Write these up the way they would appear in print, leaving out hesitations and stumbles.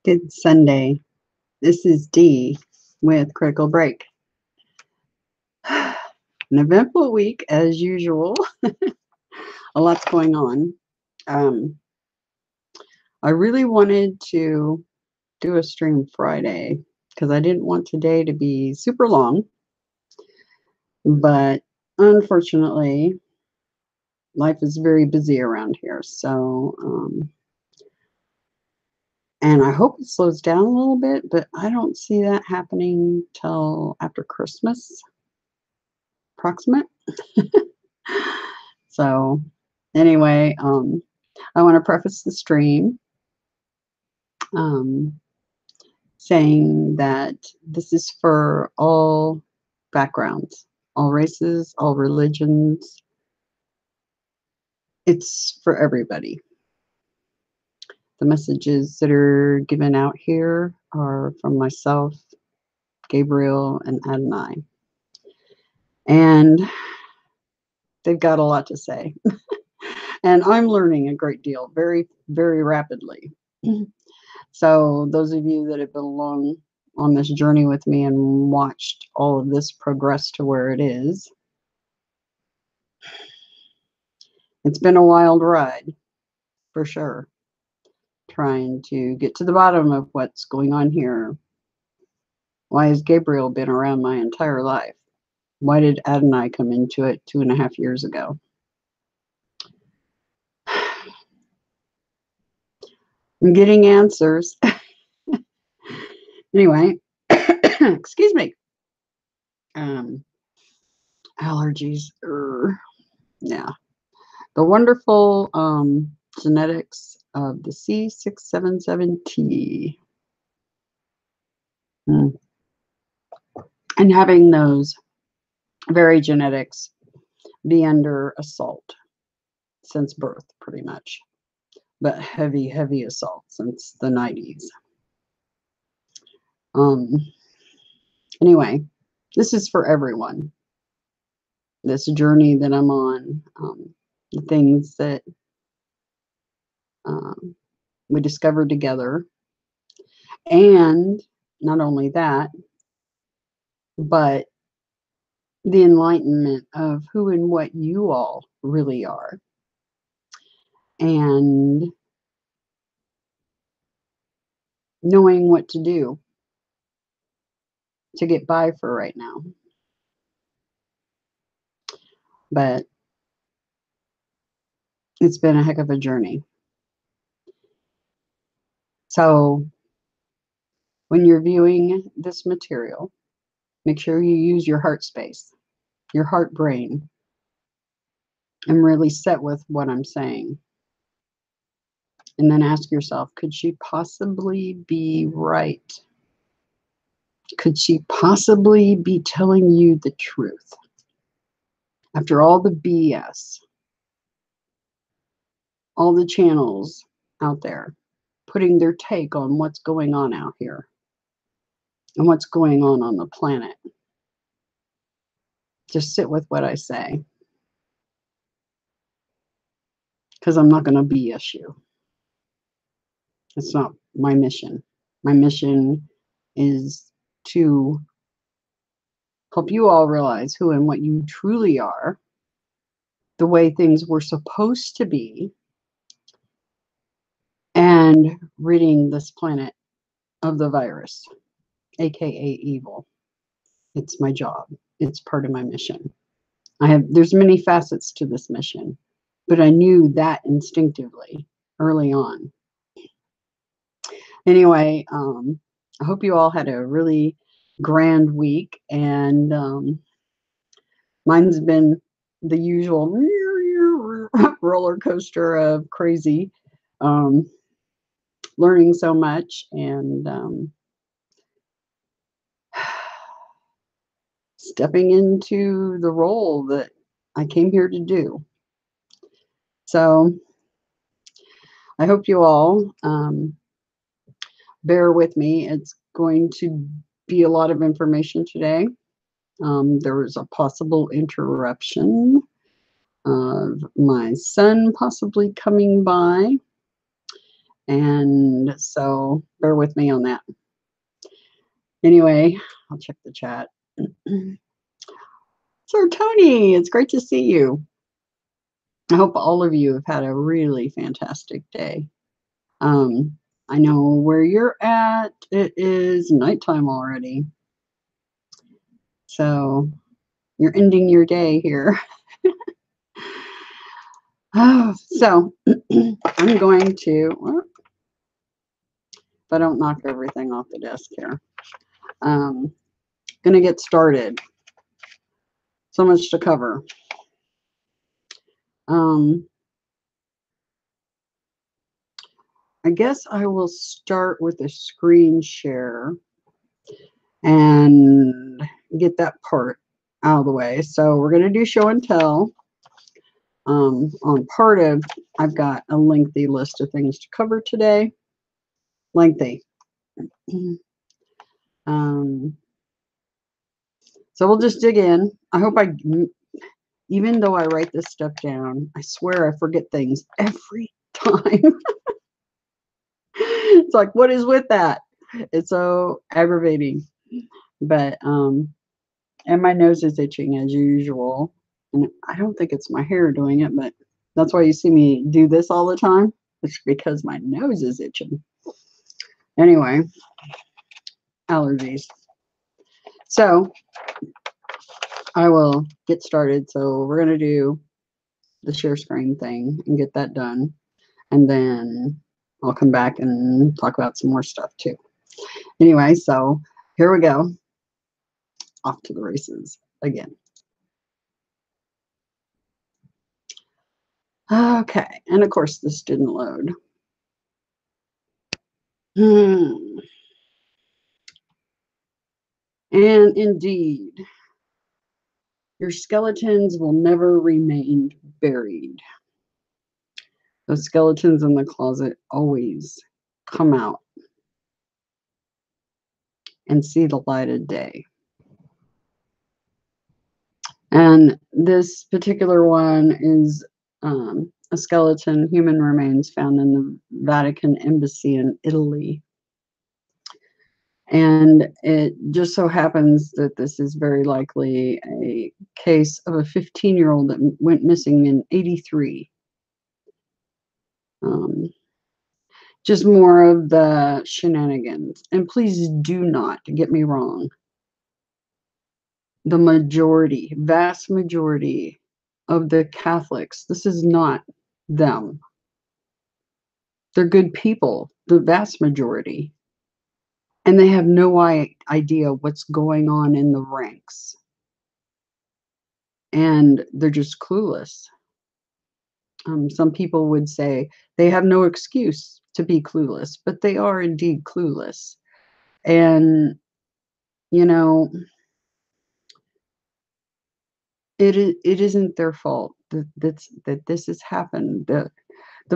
Good Sunday. This is Dee with Critical Break. An eventful week as usual. A lot's going on. I really wanted to do a stream Friday because I didn't want today to be super long. But unfortunately, life is very busy around here. So, and I hope it slows down a little bit, but I don't see that happening till after Christmas, approximate. So anyway, I want to preface the stream saying that this is for all backgrounds, all races, all religions. It's for everybody. The messages that are given out here are from myself, Gabriel, and Adonai. And they've got a lot to say. And I'm learning a great deal, very, very rapidly. So those of you that have been along on this journey with me and watched all of this progress to where it is, it's been a wild ride, for sure. Trying to get to the bottom of what's going on here. Why has Gabriel been around my entire life? Why did Adonai come into it 2.5 years ago? I'm getting answers. Anyway, excuse me. Allergies. Yeah. The wonderful genetics of the C677T. And having those very genetics be under assault since birth, pretty much. But heavy, heavy assault since the 90s. Anyway, this is for everyone. This journey that I'm on, the things that we discovered together. And not only that, but the enlightenment of who and what you all really are. And knowing what to do to get by for right now. But it's been a heck of a journey. So when you're viewing this material, make sure you use your heart space, your heart brain, and really sit with what I'm saying. And then ask yourself, could she possibly be right? Could she possibly be telling you the truth? After all the BS, all the channels out there putting their take on what's going on out here and what's going on the planet. Just sit with what I say. Because I'm not going to BS you. It's not my mission. My mission is to help you all realize who and what you truly are, the way things were supposed to be, and ridding this planet of the virus, aka evil. It's my job. It's part of my mission. There's many facets to this mission, but I knew that instinctively early on. Anyway, I hope you all had a really grand week, and mine's been the usual roller coaster of crazy, learning so much, and stepping into the role that I came here to do. So I hope you all bear with me. It's going to be a lot of information today. There was a possible interruption of my son possibly coming by, And so bear with me on that. Anyway, I'll check the chat. So Tony, it's great to see you. I hope all of you have had a really fantastic day. I know where you're at. It is nighttime already. So you're ending your day here. So I'm going to, well, if I don't knock everything off the desk here, going to get started. So much to cover. I guess I will start with a screen share and get that part out of the way. So we're going to do show and tell. On part of, I've got a lengthy list of things to cover today. Lengthy. So we'll just dig in. I hope even though I write this stuff down, I swear I forget things every time. It's like, what is with that? It's so aggravating. But, and my nose is itching as usual. And I don't think it's my hair doing it, but that's why you see me do this all the time. It's because my nose is itching. Anyway, allergies. So I will get started. So we're going to do the share screen thing and get that done. And then I'll come back and talk about some more stuff too. Anyway, so here we go. Off to the races again. Okay, and of course this didn't load. And indeed, your skeletons will never remain buried. Those skeletons in the closet always come out and see the light of day. And this particular one is a skeleton, human remains found in the Vatican embassy in Italy. And it just so happens that this is very likely a case of a 15-year-old that went missing in '83. Just more of the shenanigans. And please do not get me wrong. The majority, vast majority of the Catholics, this is not them. They're good people, the vast majority. And they have no idea what's going on in the ranks. And they're just clueless. Some people would say they have no excuse to be clueless, but they are indeed clueless. And, you know, it isn't their fault that this has happened. The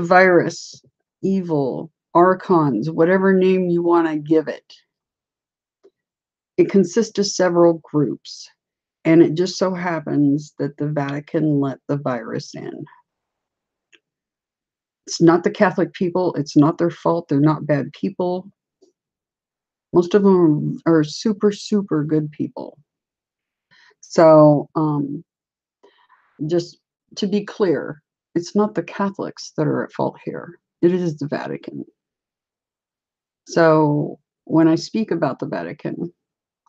virus, evil, archons, whatever name you want to give it, it consists of several groups. And it just so happens that the Vatican let the virus in. It's not the Catholic people. It's not their fault. They're not bad people. Most of them are super, super good people. So just to be clear, it's not the Catholics that are at fault here. It is the Vatican. So when I speak about the Vatican,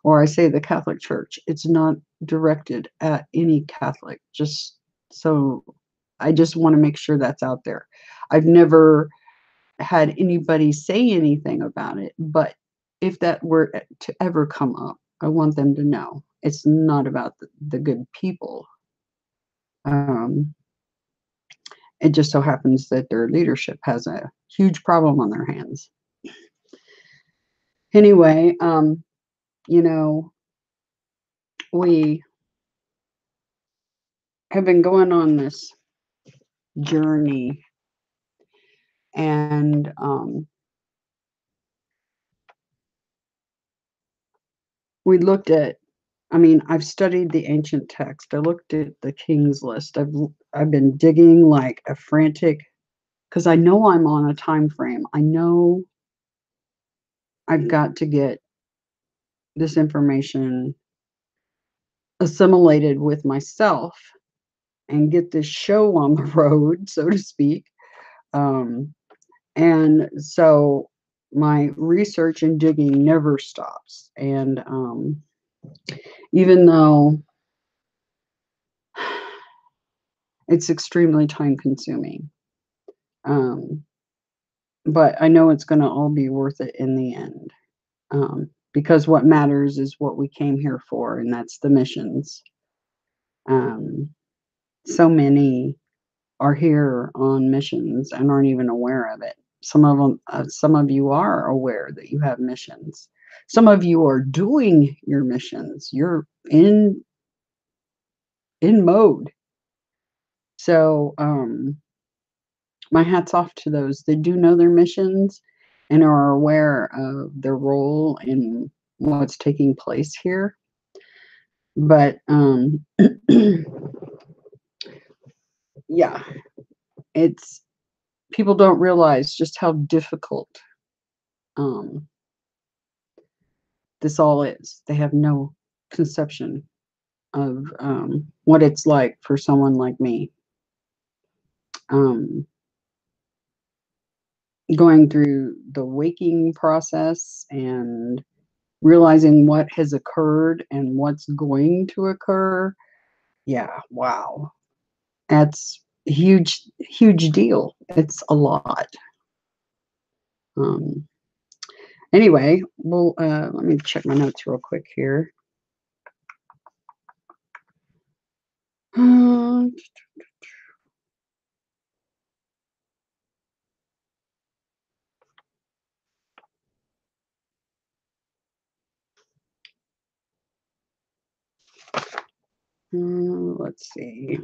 or I say the Catholic Church, it's not directed at any Catholic. Just so I just want to make sure that's out there. I've never had anybody say anything about it, but if that were to ever come up, I want them to know it's not about the good people. It just so happens that their leadership has a huge problem on their hands. Anyway, you know, we have been going on this journey, and we looked at, I mean, I've studied the ancient text. I looked at the King's List. I've been digging like a frantic because I know I'm on a time frame. I know I've got to get this information assimilated with myself and get this show on the road, so to speak. And so my research and digging never stops. And even though it's extremely time consuming, but I know it's going to all be worth it in the end. Because what matters is what we came here for, and that's the missions. So many are here on missions and aren't even aware of it. Some of you are aware that you have missions. Some of you are doing your missions. You're in mode. So my hat's off to those that do know their missions and are aware of their role in what's taking place here. But yeah, it's people don't realize just how difficult this all is. They have no conception of what it's like for someone like me, going through the waking process and realizing what has occurred and what's going to occur. Yeah, wow. That's huge, huge deal. It's a lot. Um, anyway, well, let me check my notes real quick here. Let's see.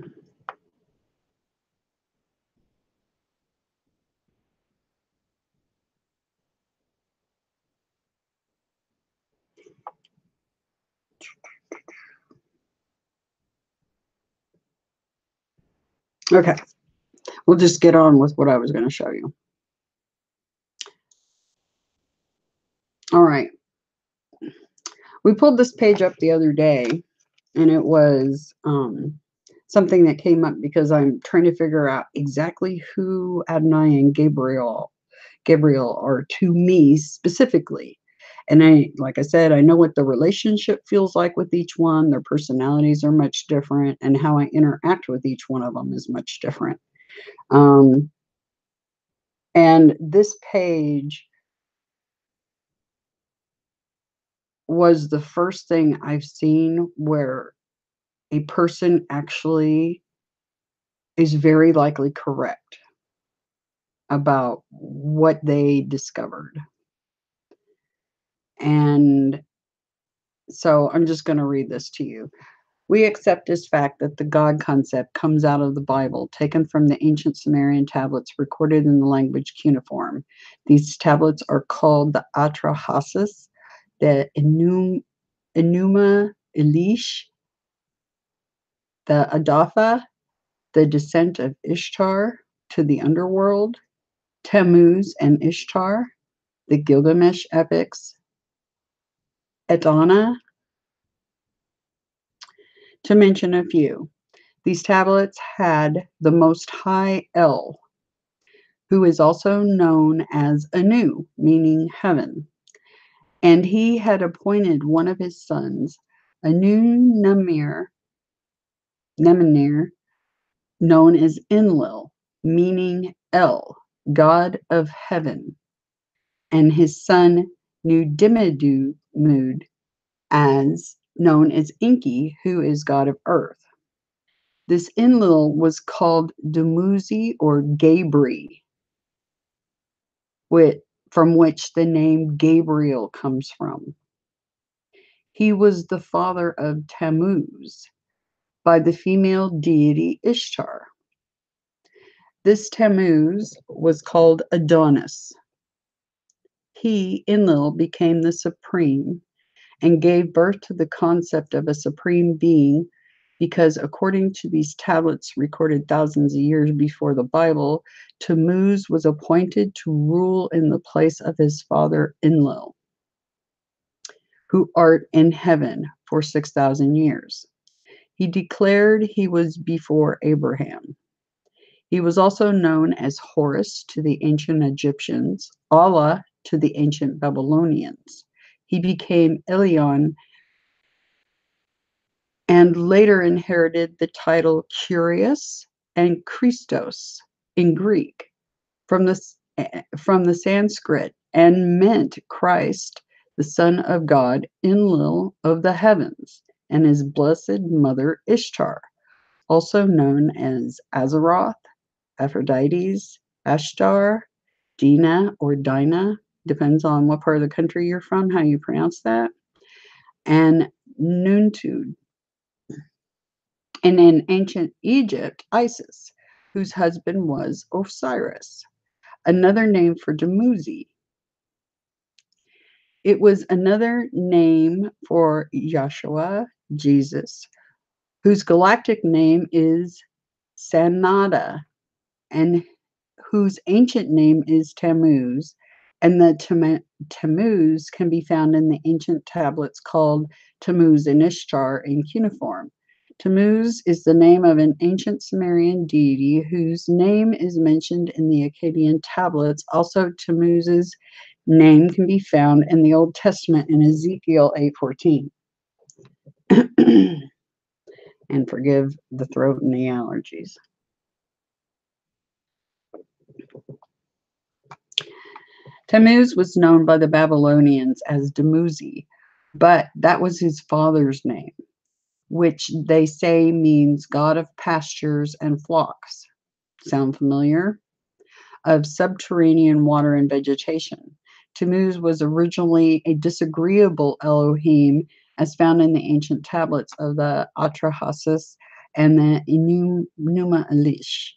Okay, we'll just get on with what I was going to show you. All right. We pulled this page up the other day, and it was something that came up because I'm trying to figure out exactly who Adonai and Gabriel are to me specifically. And like I said, I know what the relationship feels like with each one. Their personalities are much different, and how I interact with each one of them is much different. And this page was the first thing I've seen where a person actually is very likely correct about what they discovered. And so I'm just going to read this to you. We accept as fact that the God concept comes out of the Bible, taken from the ancient Sumerian tablets recorded in the language cuneiform. These tablets are called the Atrahasis, the Enuma Elish, the Adapha, the descent of Ishtar to the underworld, Tammuz and Ishtar, the Gilgamesh epics, Etana, to mention a few. These tablets had the Most High El, who is also known as Anu, meaning heaven. And he had appointed one of his sons, Anu Neminir, known as Enlil, meaning El, God of heaven, and his son Nudimidumud, as known as Enki, who is God of earth. This Enlil was called Dumuzi or Gabri, from which the name Gabriel comes from. He was the father of Tammuz by the female deity Ishtar. This Tammuz was called Adonis. He, Enlil, became the supreme and gave birth to the concept of a supreme being because according to these tablets recorded thousands of years before the Bible, Tammuz was appointed to rule in the place of his father Enlil, who art in heaven, for 6,000 years. He declared he was before Abraham. He was also known as Horus to the ancient Egyptians, Allah to the ancient Babylonians. He became Elion and later inherited the title Curious and Christos in Greek from the Sanskrit, and meant Christ, the Son of God, Enlil of the heavens, and his blessed mother Ishtar, also known as Azeroth, Aphrodite, Ashtar, Dina or Dinah, depends on what part of the country you're from, how you pronounce that, and Nuntud. And in ancient Egypt, Isis, whose husband was Osiris, another name for Dumuzi. It was another name for Yahshua, Jesus, whose galactic name is Sanada, and whose ancient name is Tammuz, and the Tammuz can be found in the ancient tablets called Tammuz and Ishtar in cuneiform. Tammuz is the name of an ancient Sumerian deity whose name is mentioned in the Akkadian tablets. Also, Tammuz's name can be found in the Old Testament in Ezekiel 8:14. And forgive the throat and the allergies. Tammuz was known by the Babylonians as Dumuzi, but that was his father's name, which they say means God of pastures and flocks. Sound familiar? Of subterranean water and vegetation. Tammuz was originally a disagreeable Elohim, as found in the ancient tablets of the Atrahasis and the Enuma Elish,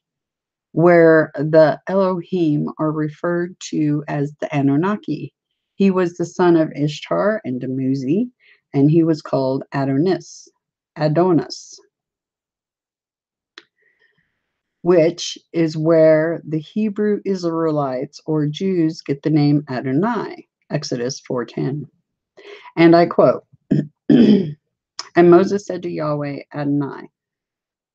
where the Elohim are referred to as the Anunnaki. He was the son of Ishtar and Dumuzi, and he was called Adonis, which is where the Hebrew Israelites or Jews get the name Adonai, Exodus 4:10. And I quote, and Moses said to Yahweh, Adonai,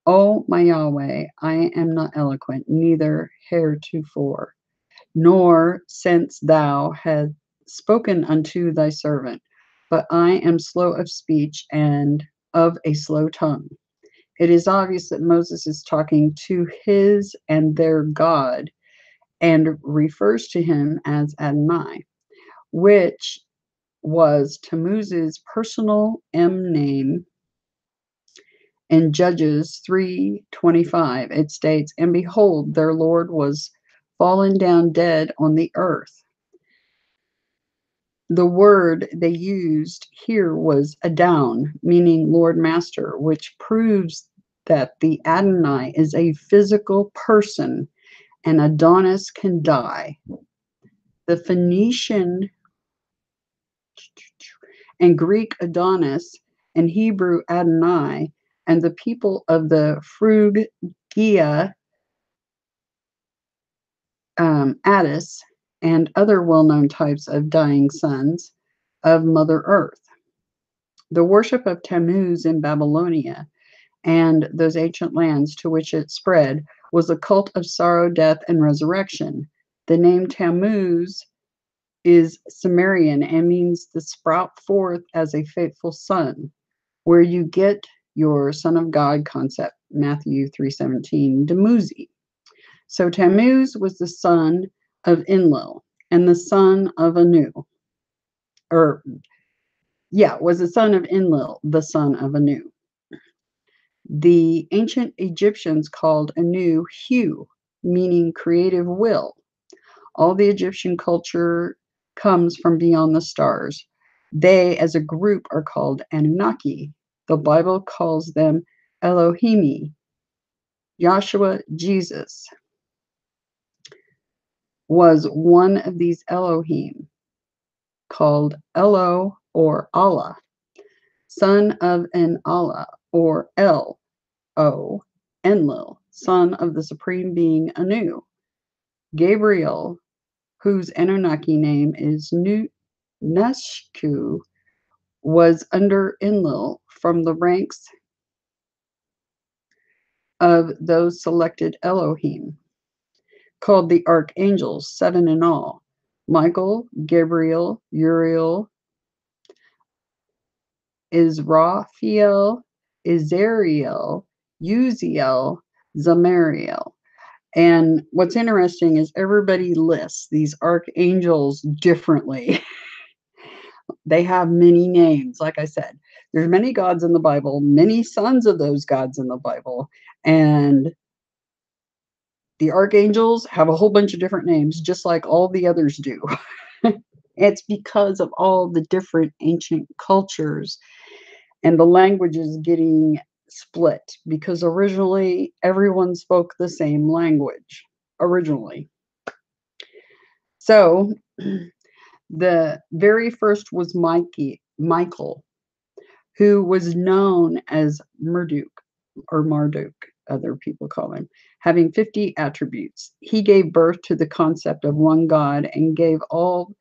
O my Yahweh, I am not eloquent, neither heretofore, nor since thou hast spoken unto thy servant, but I am slow of speech and of a slow tongue. It is obvious that Moses is talking to his and their God and refers to him as Adonai, which was Tammuz's personal name. In Judges 3:25, it states, and behold, their Lord was fallen down dead on the earth. The word they used here was Adon, meaning Lord Master, which proves that the Adonai is a physical person and Adonis can die. The Phoenician and Greek Adonis and Hebrew Adonai and the people of the Phrygia, Attis, and other well-known types of dying sons of Mother Earth. The worship of Tammuz in Babylonia and those ancient lands to which it spread was a cult of sorrow, death, and resurrection. The name Tammuz is Sumerian and means the sprout forth as a faithful son, where you get your Son of God concept, Matthew 3:17, Dumuzi. So Tammuz was the son of Enlil and the son of Anu, was the son of Enlil, the son of Anu. The ancient Egyptians called Anu Hu, meaning creative will. All the Egyptian culture comes from beyond the stars. They, as a group, are called Anunnaki. The Bible calls them Elohimi. Yahshua, Jesus, was one of these Elohim, called Elo or Allah, son of an Allah, or El, O, Enlil, son of the supreme being Anu. Gabriel, whose Anunnaki name is Nushku, was under Enlil from the ranks of those selected Elohim, called the archangels, 7 in all: Michael, Gabriel, Uriel, Israfel, Izariel, Uziel, Zamariel. And what's interesting is everybody lists these archangels differently. They have many names. Like I said, there's many gods in the Bible, many sons of those gods in the Bible, and the archangels have a whole bunch of different names, just like all the others do. It's because of all the different ancient cultures and the languages getting split, because originally everyone spoke the same language originally. So the very first was Michael, who was known as Marduk, or Marduk, other people call him, having 50 attributes. He gave birth to the concept of one God and gave all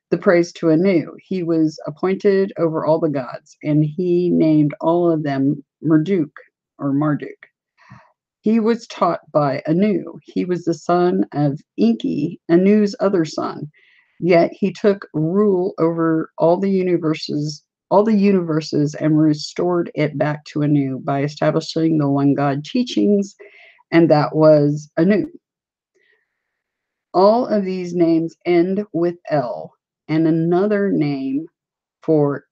the praise to Anu. He was appointed over all the gods, and he named all of them Marduk, or Marduk. He was taught by Anu. He was the son of Enki, Anu's other son. Yet he took rule over all the universes and restored it back to Anu by establishing the one God teachings, and that was Anu. All of these names end with El, and another name for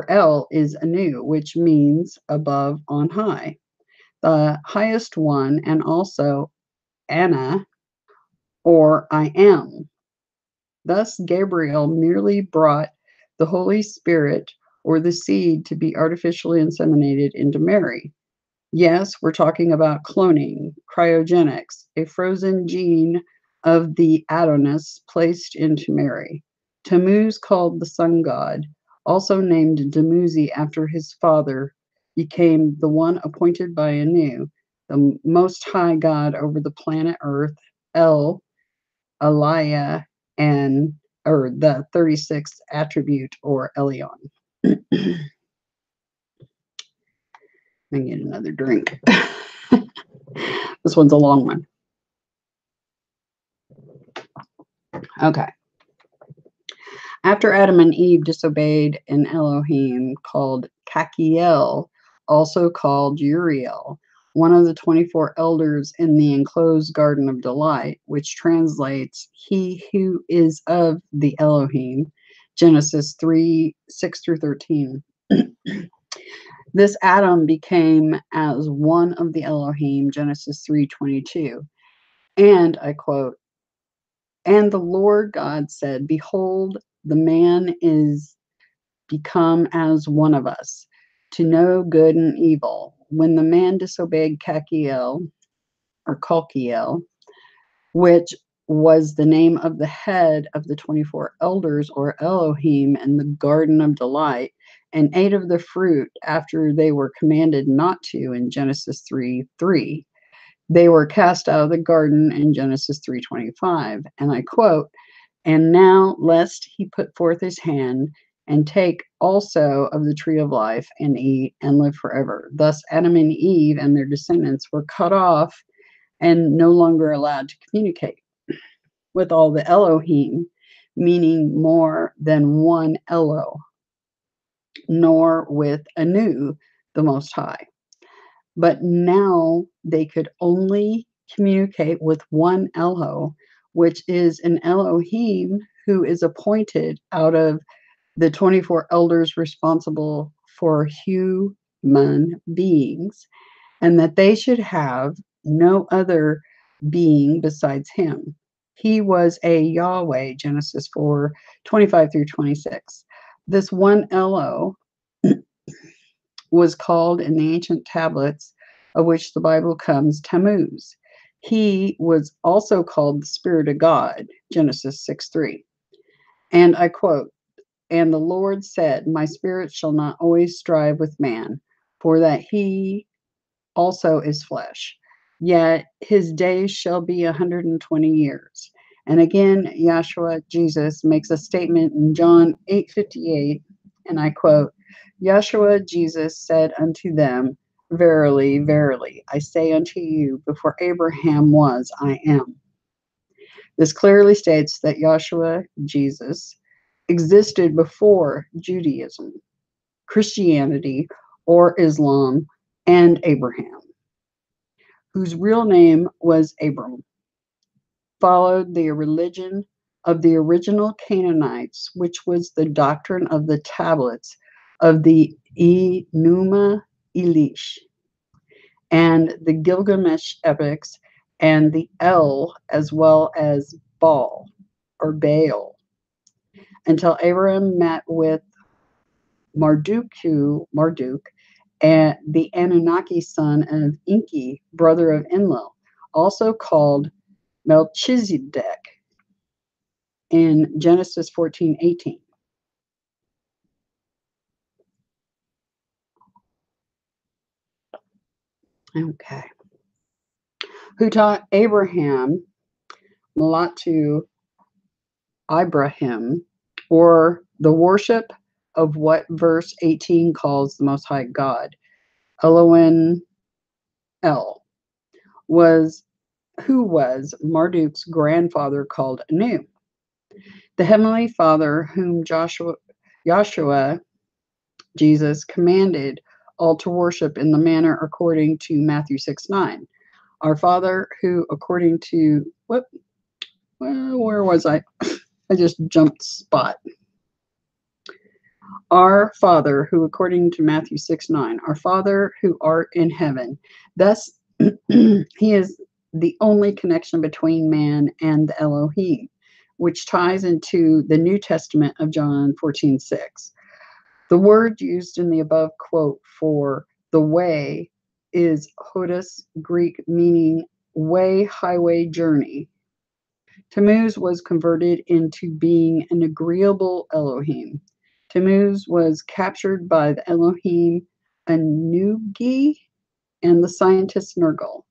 El is Anu, which means above on high. The highest one, and also Anna, or I am. Thus, Gabriel merely brought the Holy Spirit, or the seed, to be artificially inseminated into Mary. Yes, we're talking about cloning, cryogenics, a frozen gene of the Adonis placed into Mary. Tammuz, called the sun god, also named Dumuzi after his father, became the one appointed by Anu, the most high god over the planet Earth, El, Aliyah, and or the 36th attribute, or Elion. I get another drink. This one's a long one. Okay. After Adam and Eve disobeyed an Elohim called Kakiel, also called Uriel, one of the 24 elders in the enclosed Garden of Delight, which translates "he who is of the Elohim," Genesis 3:6-13. This Adam became as one of the Elohim, Genesis 3:22. And I quote, "And the Lord God said, Behold, the man is become as one of us, to know good and evil. When the man disobeyed Kakiel, or Kalkiel, which was the name of the head of the 24 elders, or Elohim, in the Garden of Delight, and ate of the fruit after they were commanded not to," in Genesis 3:3. They were cast out of the garden in Genesis 3:25. And I quote, "And now, lest he put forth his hand and take also of the tree of life and eat and live forever." Thus, Adam and Eve and their descendants were cut off and no longer allowed to communicate with all the Elohim, meaning more than one Elo, nor with Anu, the Most High. But now they could only communicate with one Elo, which is an Elohim who is appointed out of the 24 elders responsible for human beings, and that they should have no other being besides him. He was a Yahweh, Genesis 4:25-26. This one Elo was called in the ancient tablets, of which the Bible comes, Tammuz. He was also called the Spirit of God, Genesis 6:3. And I quote, "And the Lord said, My spirit shall not always strive with man, for that he also is flesh. Yet his days shall be 120 years. And again, Yahshua, Jesus, makes a statement in John 8:58, and I quote, Yahshua, Jesus, said unto them, Verily, verily, I say unto you, before Abraham was, I am. This clearly states that Yahshua, Jesus, existed before Judaism, Christianity, or Islam, and Abraham, whose real name was Abram, followed the religion of the original Canaanites, which was the doctrine of the tablets of the Enuma Elish and the Gilgamesh epics and the El, as well as Baal or Baal, until Abraham met with Marduk, and the Anunnaki son of Enki, brother of Enlil, also called Melchizedek in Genesis 14:18. Okay. Who taught Abraham, Malatu Ibrahim, or the worship of what verse 18 calls the Most High God, Elohim El, who was Marduk's grandfather called Anu, the Heavenly Father whom Yahshua, Jesus, commanded all to worship in the manner according to Matthew 6:9. Our Father who according to, where was I? I just jumped spot. Our Father who according to Matthew 6:9, our Father who art in heaven. Thus, he is the only connection between man and the Elohim, which ties into the New Testament of John 14:6. The word used in the above quote for the way is Hodus, Greek, meaning way, highway, journey. Tammuz was converted into being an agreeable Elohim. Tammuz was captured by the Elohim Anugi and the scientist Nergal.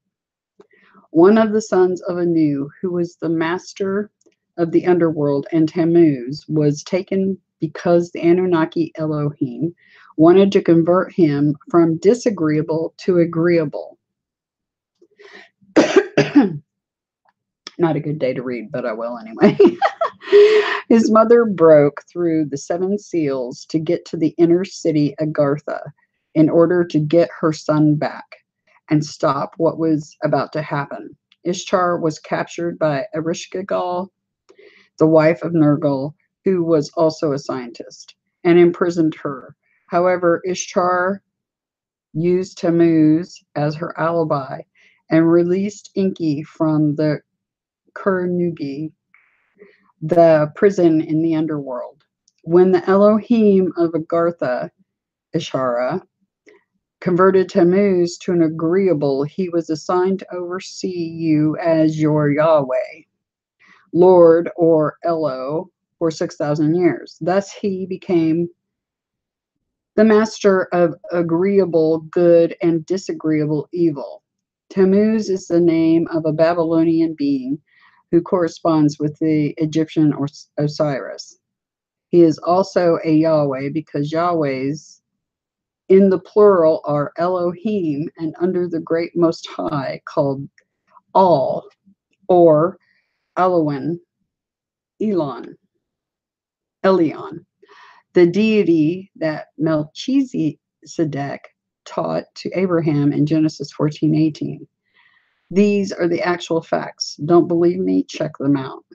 One of the sons of Anu, who was the master of the underworld, and Tammuz was taken because the Anunnaki Elohim wanted to convert him from disagreeable to agreeable. Not a good day to read, but I will anyway. His mother broke through the 7 seals to get to the inner city Agartha in order to get her son back and stop what was about to happen. Ishtar was captured by Ereshkigal, the wife of Nergal, who was also a scientist, and imprisoned her. However, Ishtar used Tammuz as her alibi and released Enki from the Kurnugi, the prison in the underworld. When the Elohim of Agartha, Ishara, converted Tammuz to an agreeable, he was assigned to oversee you as your Yahweh, Lord, or Elo, for 6,000 years. Thus he became the master of agreeable good and disagreeable evil. Tammuz is the name of a Babylonian being who corresponds with the Egyptian Osiris. He is also a Yahweh because Yahwehs in the plural are Elohim and under the great Most High called All or Elohim, Elon, Elion, the deity that Melchizedek taught to Abraham in Genesis 14:18. These are the actual facts. Don't believe me? Check them out.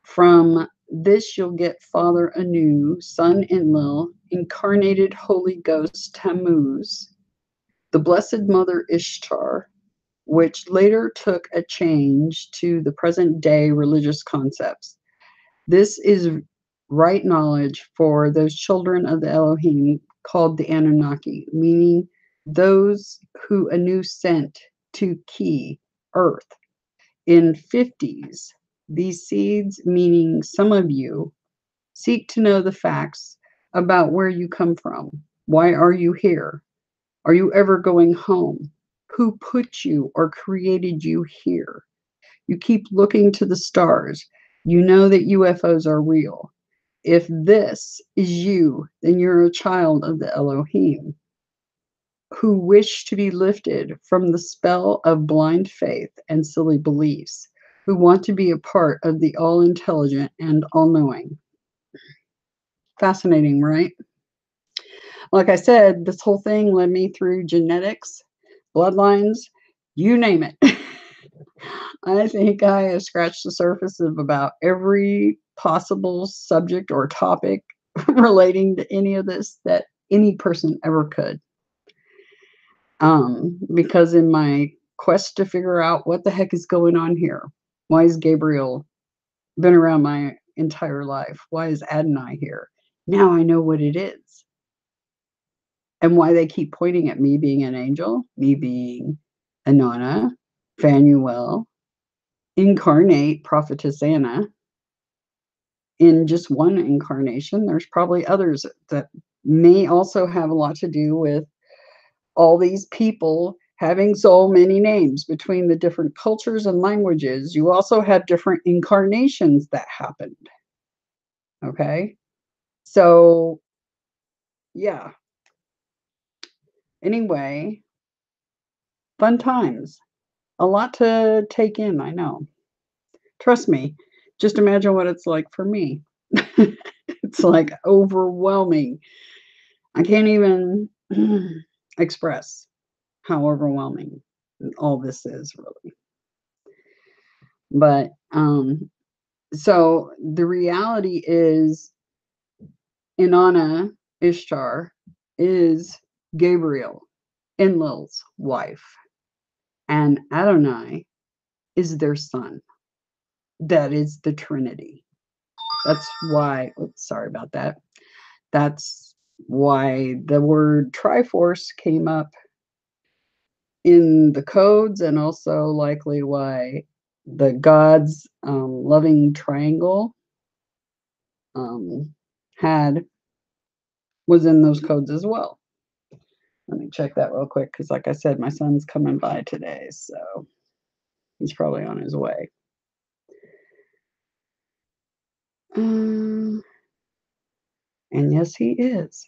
From this you'll get Father Anu, Son Enlil, Incarnated Holy Ghost Tammuz, the Blessed Mother Ishtar, which later took a change to the present day religious concepts. This is right knowledge for those children of the Elohim called the Anunnaki, meaning those who Anu sent to Ki, earth, in 50s. These seeds, meaning some of you, seek to know the facts about where you come from. Why are you here? Are you ever going home? Who put you or created you here? You keep looking to the stars. You know that UFOs are real. If this is you, then you're a child of the Elohim who wish to be lifted from the spell of blind faith and silly beliefs, who want to be a part of the all intelligent and all knowing. Fascinating, right? Like I said, this whole thing led me through genetics, bloodlines, you name it. I think I have scratched the surface of about every possible subject or topic relating to any of this that any person ever could. Because in my quest to figure out what the heck is going on here, why is Gabriel been around my entire life? Why is Adonai here? Now I know what it is. And why they keep pointing at me being an angel, me being Anana, Phanuel, incarnate prophetess Anna. In just one incarnation, there's probably others that may also have a lot to do with all these people having so many names between the different cultures and languages. You also have different incarnations that happened. Okay. So, yeah. Anyway, fun times. A lot to take in, I know. Trust me. Just imagine what it's like for me. It's like overwhelming. I can't even express how overwhelming all this is, really. But so the reality is Inanna Ishtar is Gabriel, Enlil's wife, and Adonai is their son. That is the Trinity. That's why, oops, sorry about that. That's why the word Triforce came up in the codes, and also likely why the God's loving triangle had was in those codes as well. Let me check that real quick because, like I said, my son's coming by today, so he's probably on his way. And yes, he is.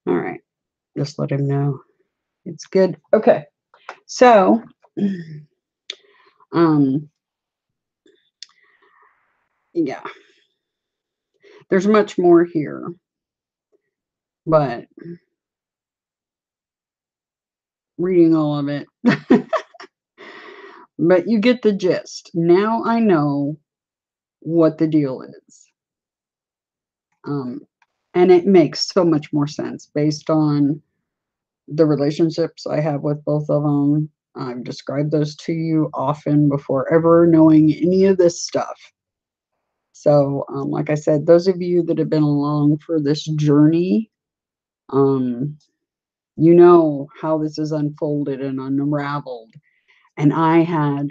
All right, just let him know it's good. Okay, so yeah, there's much more here, but reading all of it. But you get the gist. Now I know what the deal is. And it makes so much more sense based on the relationships I have with both of them. I've described those to you often before ever knowing any of this stuff. So, like I said, those of you that have been along for this journey, you know how this is unfolded and unraveled. And I had,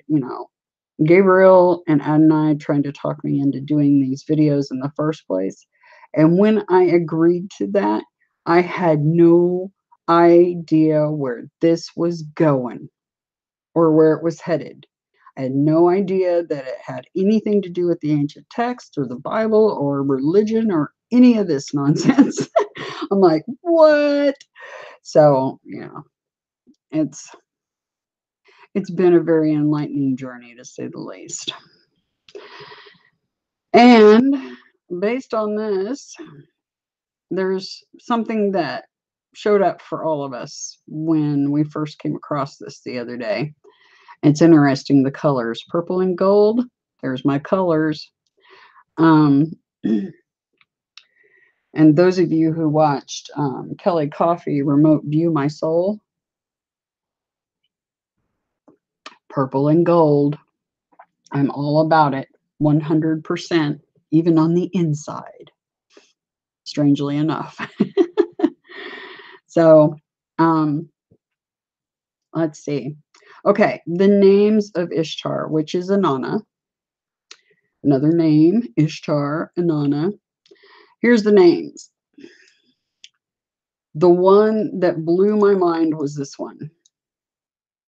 Gabriel and Adonai trying to talk me into doing these videos in the first place. And when I agreed to that, I had no idea where this was going or where it was headed. I had no idea that it had anything to do with the ancient text or the Bible or religion or any of this nonsense. I'm like, what? So, it's been a very enlightening journey, to say the least. And based on this, there's something that showed up for all of us when we first came across this the other day. It's interesting, the colors, purple and gold. There's my colors. And those of you who watched Kelly Coffey Remote View My Soul, purple and gold. I'm all about it, 100%, even on the inside, strangely enough. So, let's see. Okay, the names of Ishtar, which is Inanna. Another name, Ishtar, Inanna. Here's the names. The one that blew my mind was this one.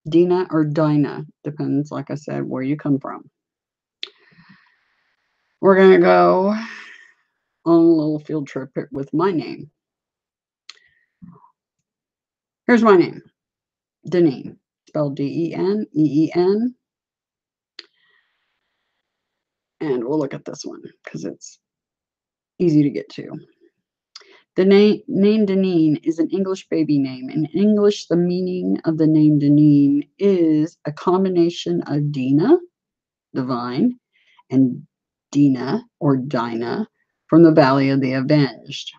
Dina or Dinah, depends, like I said, where you come from. We're going to go on a little field trip with my name. Here's my name, Deneen, spelled Deneen. And we'll look at this one because it's easy to get to. The name Deneen is an English baby name. In English, the meaning of the name Deneen is a combination of Dina, divine, and Dina or Dinah from the Valley of the Avenged.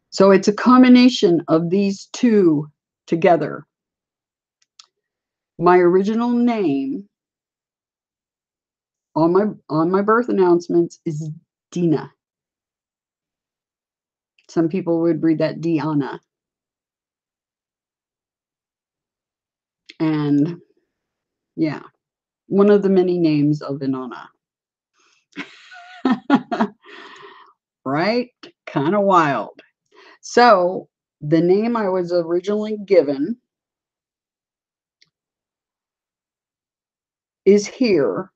So it's a combination of these two together. My original name on my birth announcements is Dina. Some people would read that Diana. And yeah, one of the many names of Inanna. Right? Kind of wild. So the name I was originally given is here.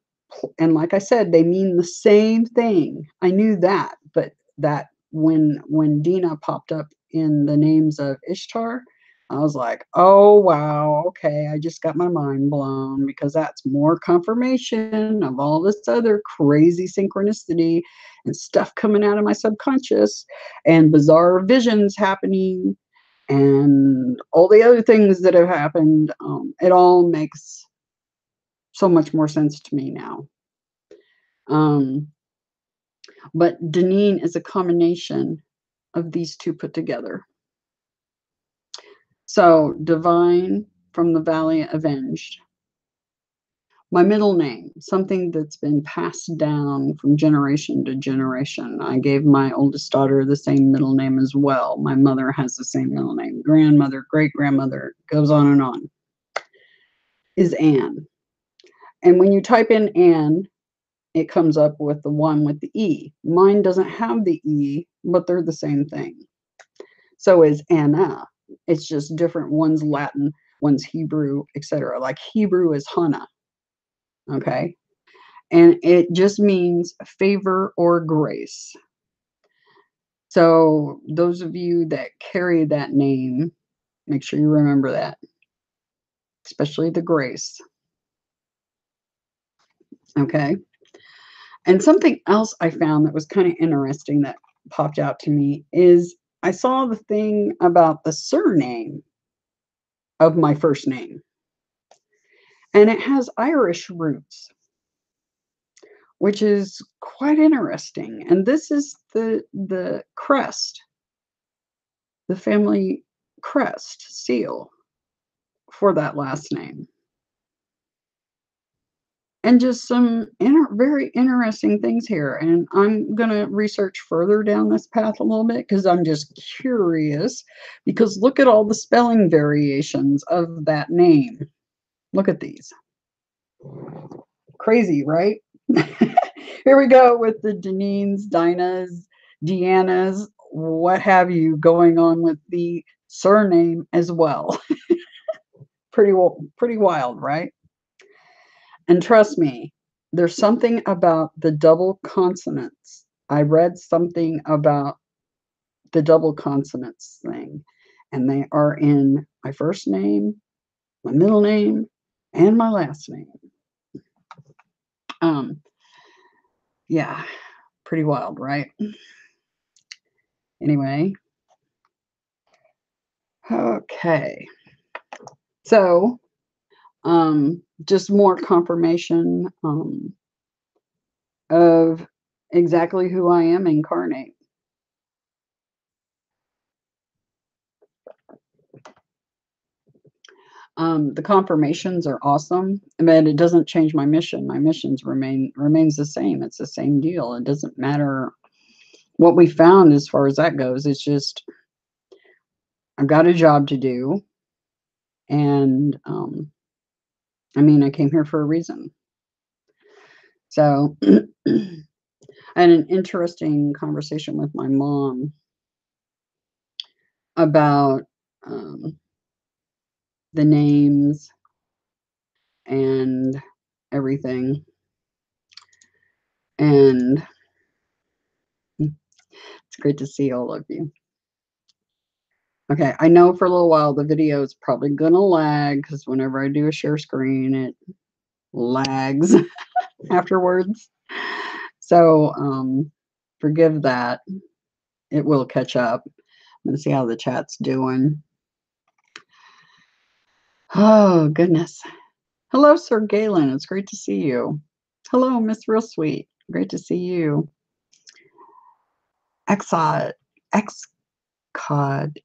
And like I said, they mean the same thing. I knew that, but that when Dina popped up in the names of Ishtar, I was like, oh wow, okay, I just got my mind blown because that's more confirmation of all this other crazy synchronicity and stuff coming out of my subconscious and bizarre visions happening and all the other things that have happened. It all makes so much more sense to me now. But Deneen is a combination of these two put together. So divine from the Valley Avenged. My middle name, something that's been passed down from generation to generation. I gave my oldest daughter the same middle name as well. My mother has the same middle name. Grandmother, great-grandmother, goes on, is Anne. And when you type in Anne, it comes up with the one with the E. Mine doesn't have the E, but they're the same thing. So is Anna. It's just different. One's Latin, one's Hebrew, etc. Like Hebrew is Hannah. Okay. And it just means favor or grace. So those of you that carry that name, make sure you remember that, especially the grace. Okay. And something else I found that was kind of interesting that popped out to me is I saw the thing about the surname of my first name. And it has Irish roots, which is quite interesting. And this is the crest, the family crest seal for that last name. And just some very interesting things here. And I'm going to research further down this path a little bit because I'm just curious. Because look at all the spelling variations of that name. Look at these. Crazy, right? Here we go with the Deneen's, Dinah's, Deanna's, what have you, going on with the surname as well. Pretty wild, right? And trust me, there's something about the double consonants. I read something about the double consonants thing, and they are in my first name, my middle name, and my last name. Yeah, pretty wild, right? Anyway. Okay. So, just more confirmation of exactly who I am incarnate. The confirmations are awesome, but it doesn't change my mission. My missions remains the same. It's the same deal. It doesn't matter what we found as far as that goes. It's just I've got a job to do, and I mean, I came here for a reason. So I had an interesting conversation with my mom about the names and everything. And it's great to see all of you. Okay, I know for a little while the video is probably gonna lag because whenever I do a share screen, it lags afterwards. So forgive that. It will catch up. I'm gonna see how the chat's doing. Oh goodness. Hello, Sir Galen. It's great to see you. Hello, Miss Real Sweet. Great to see you. Xcod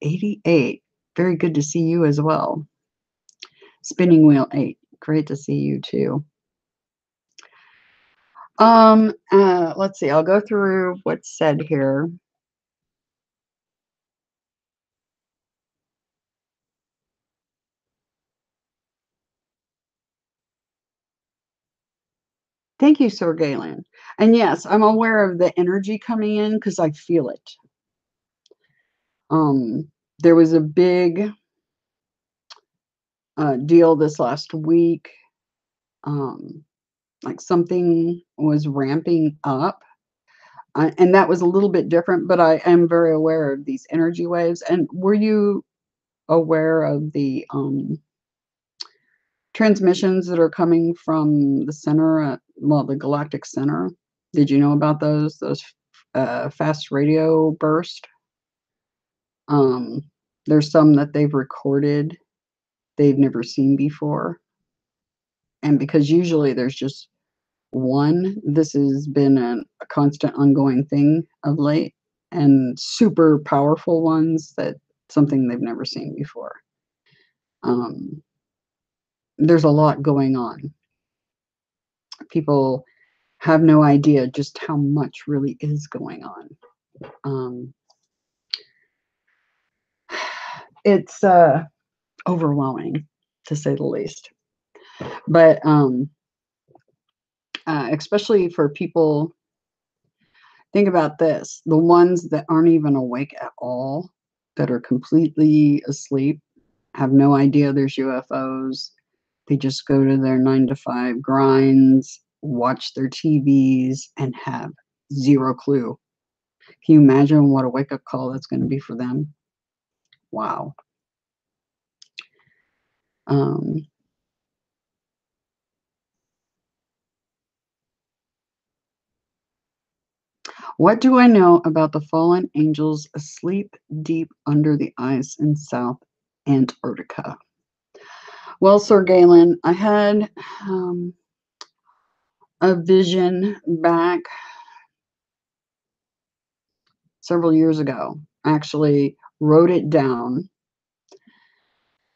88. Very good to see you as well. Spinning Wheel 8. Great to see you too. Let's see. I'll go through what's said here. Thank you, Sir Galen. And yes, I'm aware of the energy coming in because I feel it. There was a big deal this last week. Like something was ramping up. And that was a little bit different, but I am very aware of these energy waves. And were you aware of the transmissions that are coming from the center, the galactic center? Did you know about those fast radio burst? There's some that they've recorded they've never seen before. And because usually there's just one, this has been a constant ongoing thing of late, and super powerful ones that something they've never seen before. There's a lot going on. People have no idea just how much really is going on. It's overwhelming, to say the least. But especially for people, think about this, the ones that aren't even awake at all, that are completely asleep, have no idea there's UFOs. They just go to their 9-to-5 grinds, watch their TVs, and have zero clue. Can you imagine what a wake-up call that's going to be for them? Wow. What do I know about the fallen angels asleep deep under the ice in South Antarctica? Well, Sir Galen, I had a vision back several years ago. I actually wrote it down.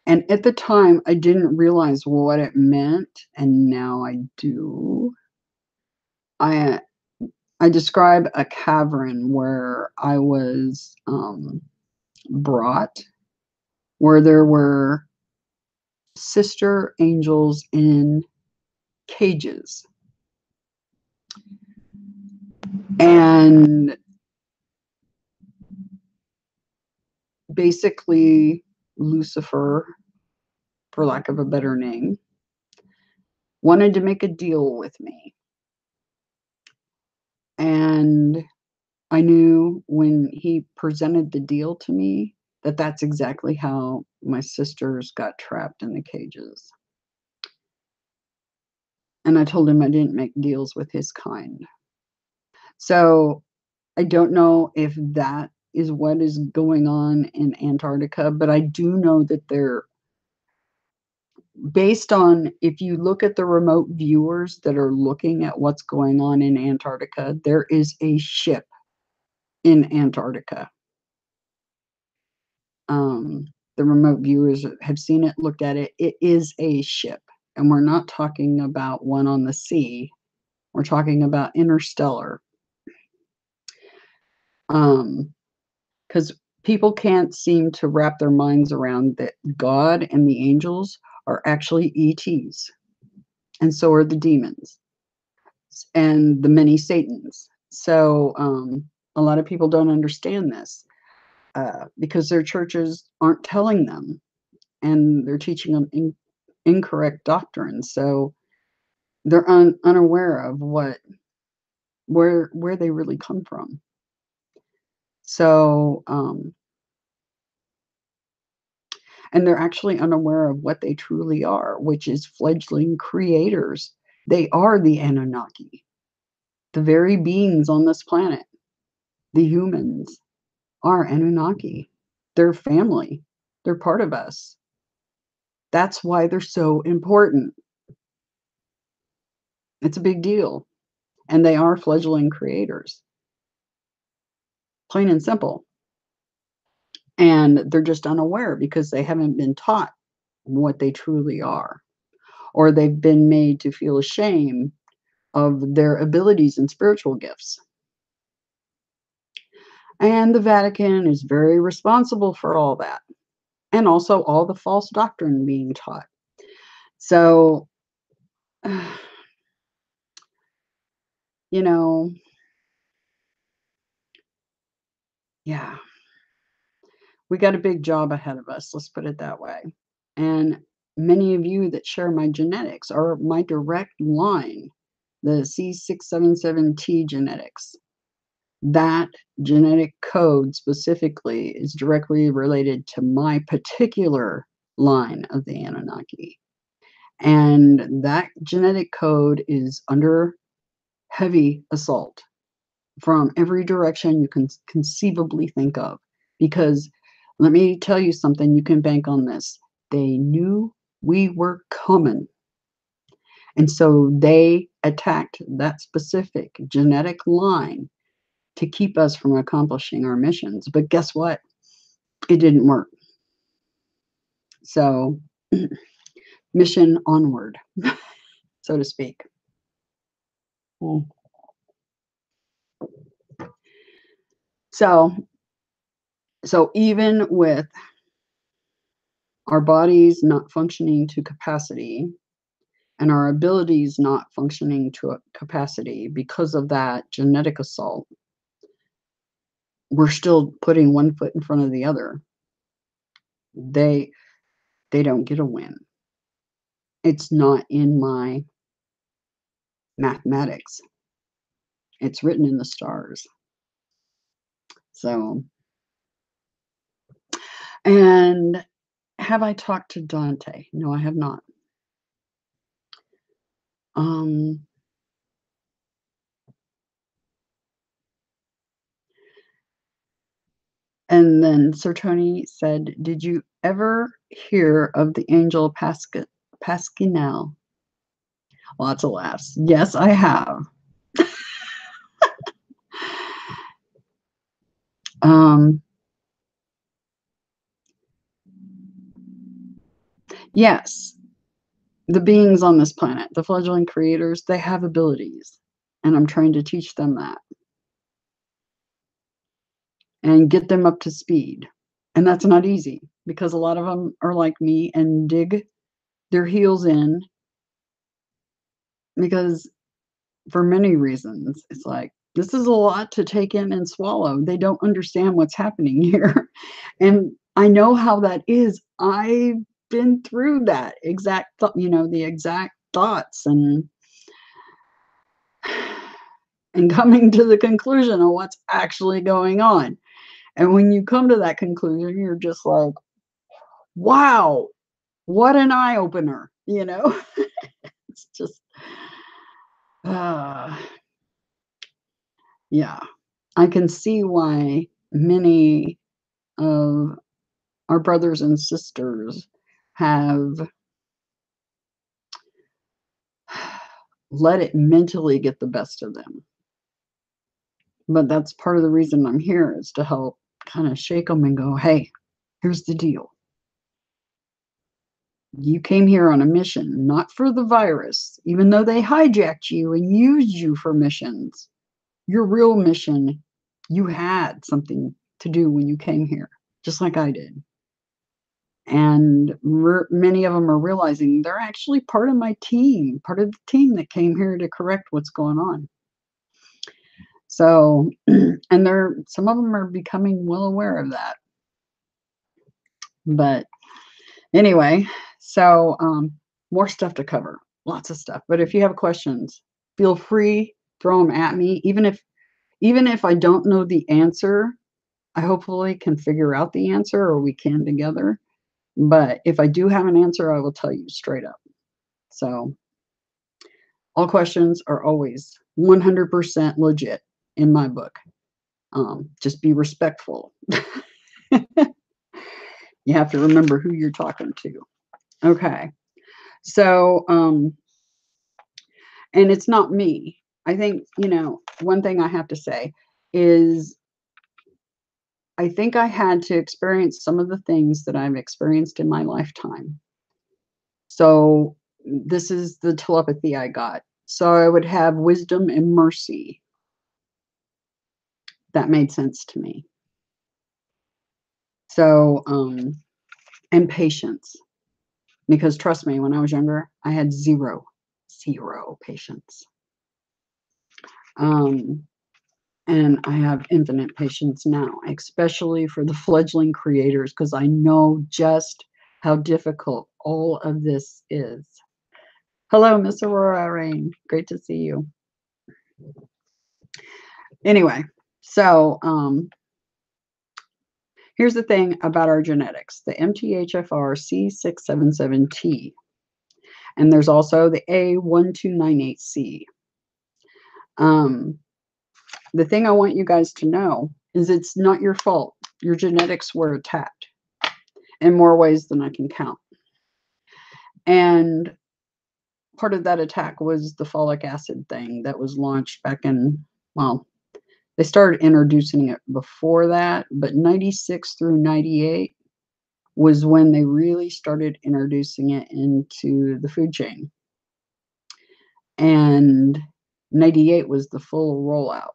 And at the time, I didn't realize what it meant, and now I do. I describe a cavern where I was brought, where there were sister angels in cages. And basically, Lucifer, for lack of a better name, wanted to make a deal with me. And I knew when he presented the deal to me that that's exactly how my sisters got trapped in the cages. And I told him I didn't make deals with his kind. So I don't know if that is what is going on in Antarctica, but I do know that they're based on, if you look at the remote viewers that are looking at what's going on in Antarctica, there is a ship in Antarctica. The remote viewers have seen it, looked at it. It is a ship. And we're not talking about one on the sea. We're talking about interstellar. Because people can't seem to wrap their minds around that God and the angels are actually ETs. And so are the demons. and the many Satans. So a lot of people don't understand this because their churches aren't telling them, and they're teaching them incorrect doctrine. So they're unaware of where they really come from. So and they're actually unaware of what they truly are, which is fledgling creators. They are the Anunnaki, the very beings on this planet. The humans are Anunnaki. They're family. They're part of us. That's why they're so important. It's a big deal. And they are fledgling creators. Plain and simple. And they're just unaware because they haven't been taught what they truly are, or they've been made to feel ashamed of their abilities and spiritual gifts. And the Vatican is very responsible for all that, and also all the false doctrine being taught. So, you know, yeah, we got a big job ahead of us, let's put it that way. And many of you that share my genetics are my direct line, the C677T genetics. That genetic code specifically is directly related to my particular line of the Anunnaki. And that genetic code is under heavy assault from every direction you can conceivably think of. Because let me tell you something, you can bank on this. They knew we were coming. And so they attacked that specific genetic line to keep us from accomplishing our missions. But guess what? It didn't work. So, mission onward, so to speak. So even with our bodies not functioning to capacity and our abilities not functioning to a capacity because of that genetic assault, we're still putting one foot in front of the other. They don't get a win. It's not in my mathematics. It's written in the stars. So, and have I talked to Dante? No, I have not. And then Sir Tony said, did you ever hear of the angel Pasquinel? Lots of laughs. Yes, I have. Yes, the beings on this planet, the fledgling creators, they have abilities. And I'm trying to teach them that and get them up to speed. And that's not easy because a lot of them are like me and dig their heels in because for many reasons, it's like, this is a lot to take in and swallow. They don't understand what's happening here. And I know how that is. I've been through that exact, the exact thoughts and coming to the conclusion of what's actually going on. And when you come to that conclusion, you're just like, wow, what an eye opener, It's just, yeah. I can see why many of our brothers and sisters have let it mentally get the best of them. But that's part of the reason I'm here, is to help kind of shake them and go, hey, here's the deal. You came here on a mission, not for the virus, even though they hijacked you and used you for missions. Your real mission, you had something to do when you came here, just like I did. And many of them are realizing they're actually part of my team, part of the team that came here to correct what's going on. So, and some of them are becoming well aware of that. But anyway, so more stuff to cover, lots of stuff. But if you have questions, feel free, throw them at me. Even if I don't know the answer, I hopefully can figure out the answer, or we can together. But if I do have an answer, I will tell you straight up. So all questions are always 100% legit in my book. Just be respectful. You have to remember who you're talking to. Okay. So, and it's not me. I think, one thing I have to say is I think I had to experience some of the things that I've experienced in my lifetime. So this is the telepathy I got. So I would have wisdom and mercy. That made sense to me. So, and patience. Because trust me, when I was younger, I had zero patience. And I have infinite patience now, especially for the fledgling creators, because I know just how difficult all of this is. Hello, Miss Aurora Rain. Great to see you. Anyway, so here's the thing about our genetics, the MTHFR C677T, and there's also the A1298C. The thing I want you guys to know is it's not your fault. Your genetics were attacked in more ways than I can count. And part of that attack was the folic acid thing that was launched back in, well, they started introducing it before that, but 96 through 98 was when they really started introducing it into the food chain. And 98 was the full rollout.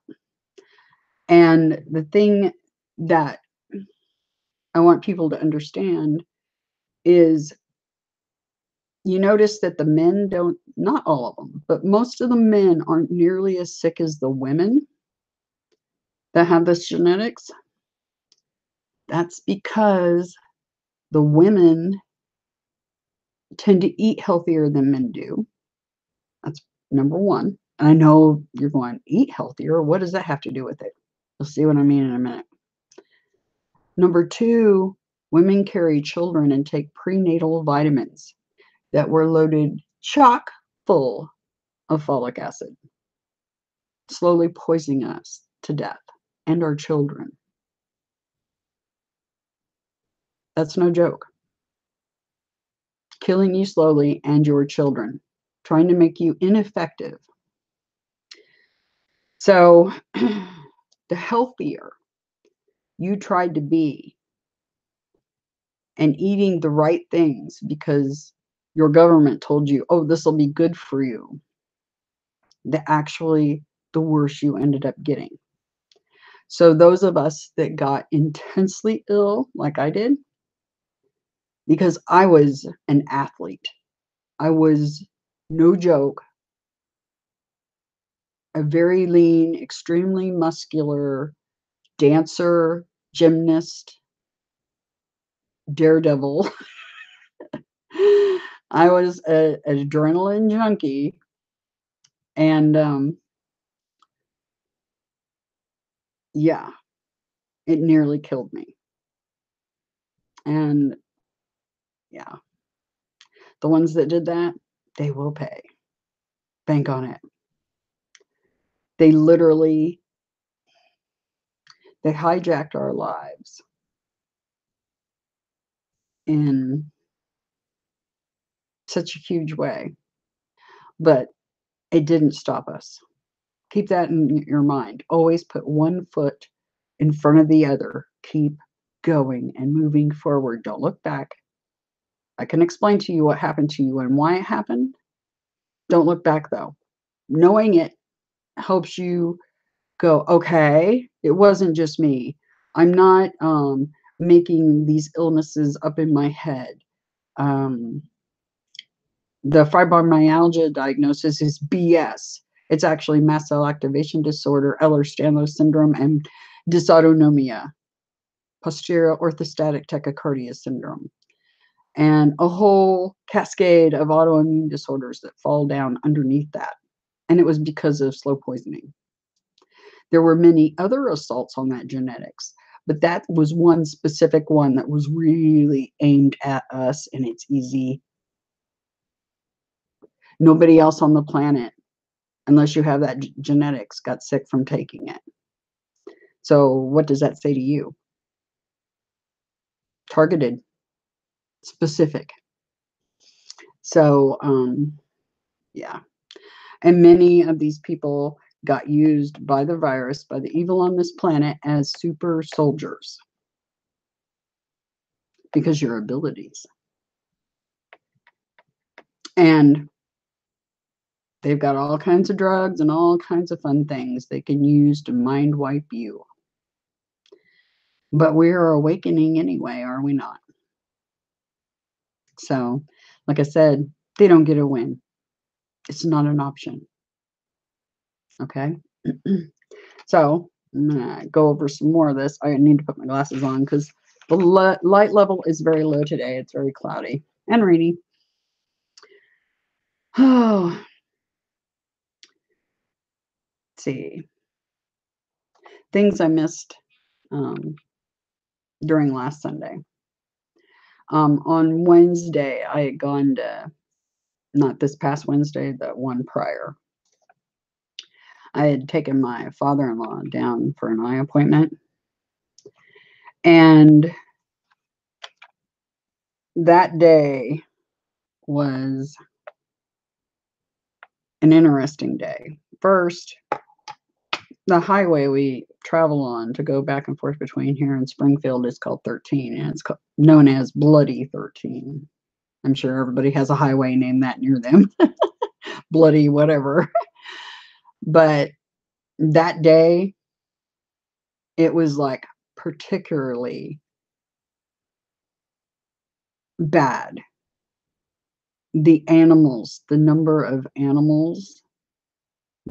And the thing that I want people to understand is you notice that the men don't, not all of them, but most of the men aren't nearly as sick as the women that have this genetics. That's because the women tend to eat healthier than men do. That's number one. I know you're going, eat healthier. What does that have to do with it? You'll see what I mean in a minute. Number two, women carry children and take prenatal vitamins that were loaded chock full of folic acid, slowly poisoning us to death and our children. That's no joke. Killing you slowly and your children, trying to make you ineffective. So the healthier you tried to be and eating the right things because your government told you, oh, this will be good for you, the worse you ended up getting. So those of us that got intensely ill, like I did, because I was an athlete, I was, no joke, a very lean, extremely muscular dancer, gymnast, daredevil. I was an adrenaline junkie, and yeah, it nearly killed me. And yeah, the ones that did that, they will pay. Bank on it. They literally, they hijacked our lives in such a huge way, but it didn't stop us. Keep that in your mind. Always put one foot in front of the other. Keep going and moving forward. Don't look back. I can explain to you what happened to you and why it happened. Don't look back, though. Knowing it helps you go, okay, it wasn't just me. I'm not making these illnesses up in my head. The fibromyalgia diagnosis is BS. It's actually mast cell activation disorder, Ehlers-Danlos syndrome, and dysautonomia, posterior orthostatic tachycardia syndrome, and a whole cascade of autoimmune disorders that fall down underneath that. And it was because of slow poisoning. There were many other assaults on that genetics, but that was one specific one that was really aimed at us, and it's easy. Nobody else on the planet, unless you have that genetics, got sick from taking it. So what does that say to you? Targeted, specific. So, yeah. And many of these people got used by the virus, by the evil on this planet, as super soldiers because your abilities. And they've got all kinds of drugs and all kinds of fun things they can use to mind wipe you. But we are awakening anyway, are we not? So, like I said, they don't get a win. It's not an option. Okay? So, I'm going to go over some more of this. I need to put my glasses on because the light level is very low today. It's very cloudy and rainy. Oh, let's see. Things I missed during last Sunday. On Wednesday, I had gone to, not this past Wednesday, the one prior. I had taken my father-in-law down for an eye appointment. And that day was an interesting day. First, the highway we travel on to go back and forth between here and Springfield is called 13, and it's known as Bloody 13. I'm sure everybody has a highway named that near them. Bloody whatever. But that day, it was like particularly bad. The animals, the number of animals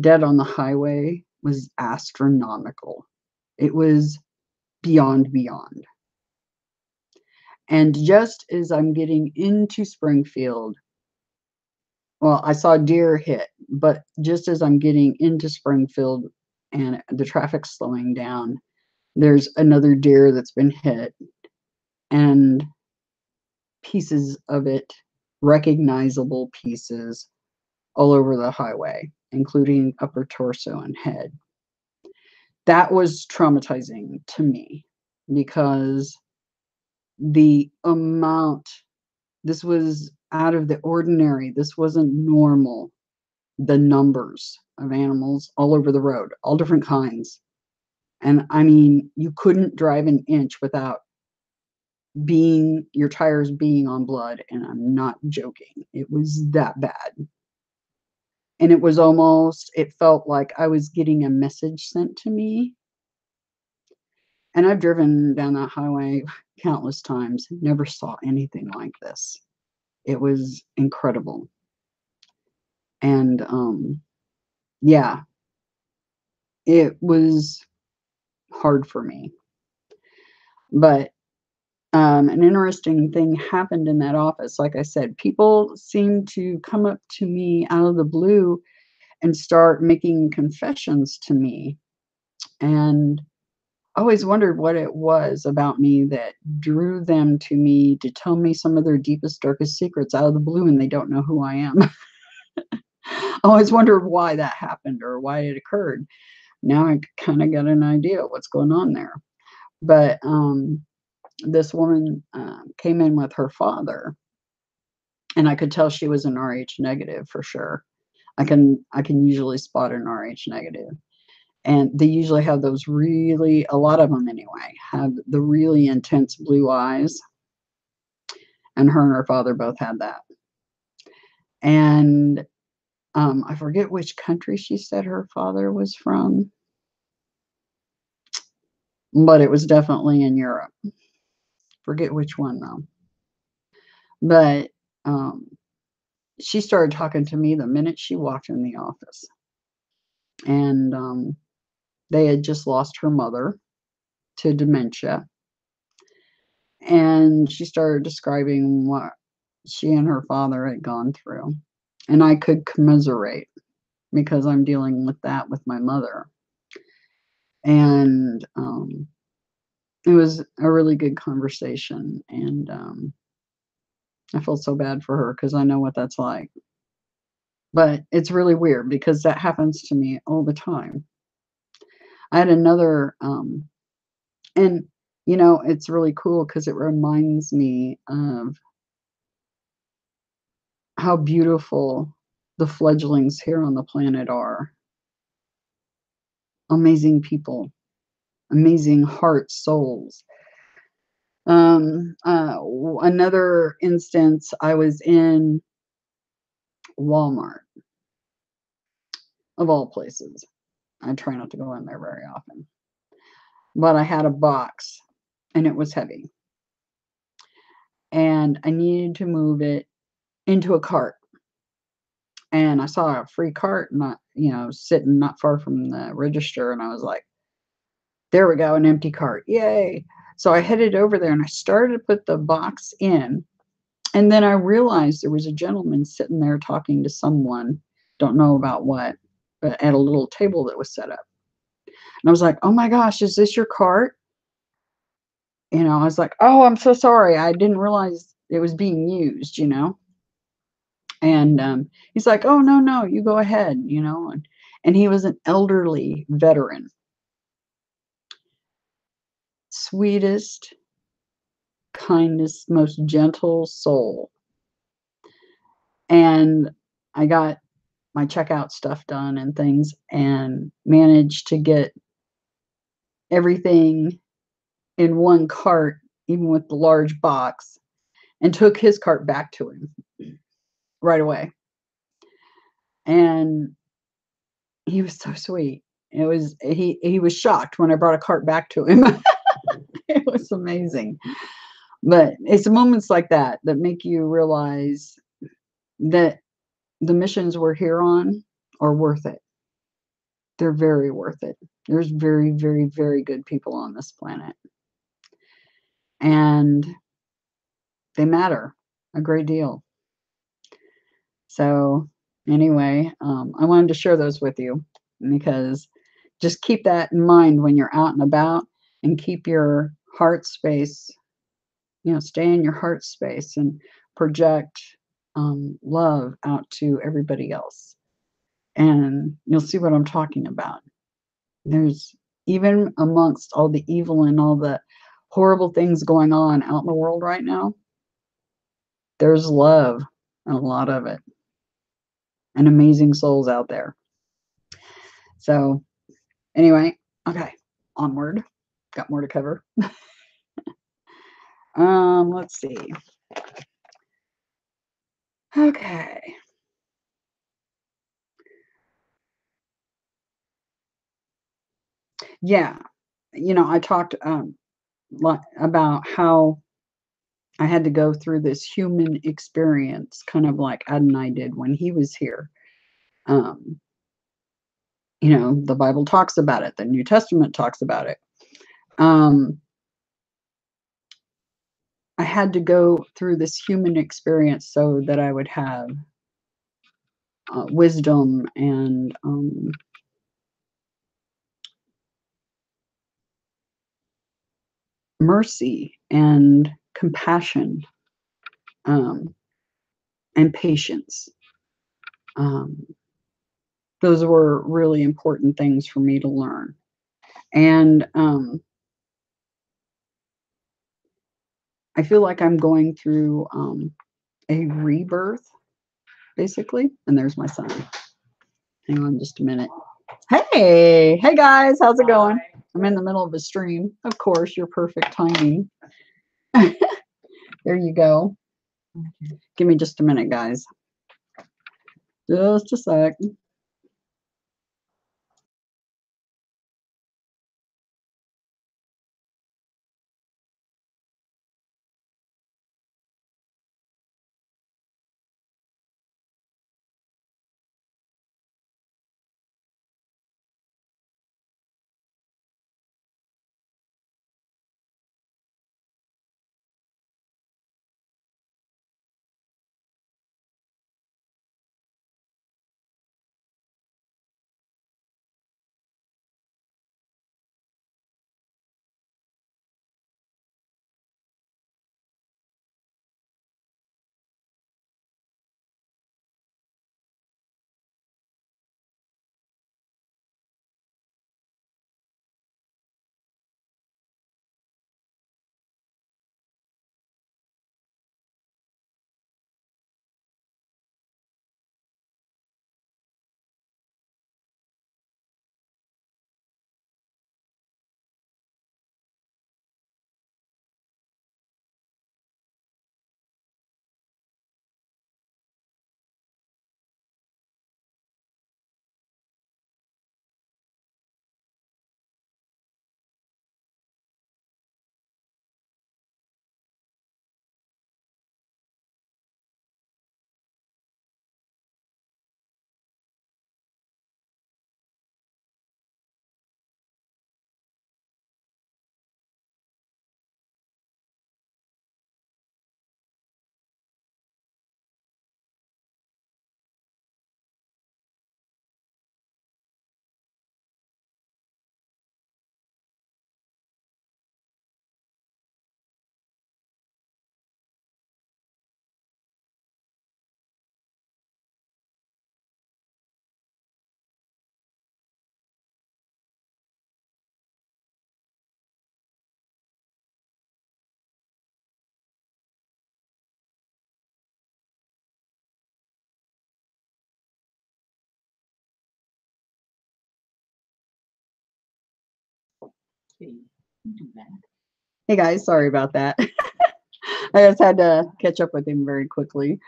dead on the highway was astronomical. It was beyond. And just as I'm getting into Springfield, well, I saw deer hit, but just as I'm getting into Springfield and the traffic's slowing down, there's another deer that's been hit, and pieces of it, recognizable pieces, all over the highway, including upper torso and head. That was traumatizing to me because the amount, this was out of the ordinary. This wasn't normal. The numbers of animals all over the road, all different kinds. And I mean, you couldn't drive an inch without your tires being on blood. And I'm not joking. It was that bad. And it was almost, it felt like I was getting a message sent to me. And I've driven down that highway countless times, never saw anything like this. It was incredible. And yeah, it was hard for me. But an interesting thing happened in that office. Like I said, people seem to come up to me out of the blue and start making confessions to me. And I always wondered what it was about me that drew them to me to tell me some of their deepest, darkest secrets out of the blue, and they don't know who I am. I always wondered why that happened or why it occurred. Now I kind of got an idea what's going on there. But this woman came in with her father, and I could tell she was an Rh negative for sure. I can usually spot an Rh negative. And they usually have those really, a lot of them anyway, have the really intense blue eyes. And her father both had that. And I forget which country she said her father was from, but it was definitely in Europe. Forget which one though. But she started talking to me the minute she walked in the office. And they had just lost her mother to dementia. And she started describing what she and her father had gone through. And I could commiserate because I'm dealing with that with my mother. And it was a really good conversation. And I felt so bad for her because I know what that's like. But it's really weird because that happens to me all the time. I had another, and it's really cool because it reminds me of how beautiful the fledglings here on the planet are. Amazing people, amazing hearts, souls. Another instance, I was in Walmart, of all places. I try not to go in there very often. But I had a box and it was heavy. And I needed to move it into a cart. And I saw a free cart sitting not far from the register. And I was like, there we go, an empty cart. Yay. So I headed over there and I started to put the box in. And then I realized there was a gentleman sitting there talking to someone, don't know about what, but at a little table that was set up. And I was like, oh my gosh, is this your cart? I was like, oh, I'm so sorry. I didn't realize it was being used. And he's like, oh, no, you go ahead, and he was an elderly veteran. Sweetest, kindest, most gentle soul. And I got my checkout stuff done and things and managed to get everything in one cart, even with the large box, and took his cart back to him right away. And he was so sweet. He was shocked when I brought a cart back to him. It was amazing. But it's moments like that that make you realize that the missions we're here on are worth it. They're very worth it. There's very, very, very good people on this planet. And they matter a great deal. So anyway, I wanted to share those with you because just keep that in mind when you're out and about, and keep your heart space, stay in your heart space and project love out to everybody else. And you'll see what I'm talking about. There's, even amongst all the evil and all the horrible things going on out in the world right now, there's love, and a lot of it, and amazing souls out there. So anyway, okay, onward. Got more to cover. Let's see. Okay. Yeah. I talked about how I had to go through this human experience, kind of like Adonai did when he was here. Um, the Bible talks about it. The New Testament talks about it. I had to go through this human experience so that I would have wisdom and mercy and compassion and patience. Those were really important things for me to learn. And I feel like I'm going through a rebirth, basically. And there's my son. Hang on just a minute. Hey guys, how's it going? I'm in the middle of a stream. Of course, your perfect timing. There you go. Give me just a minute, guys. Just a sec. Hey guys, sorry about that. I just had to catch up with him very quickly.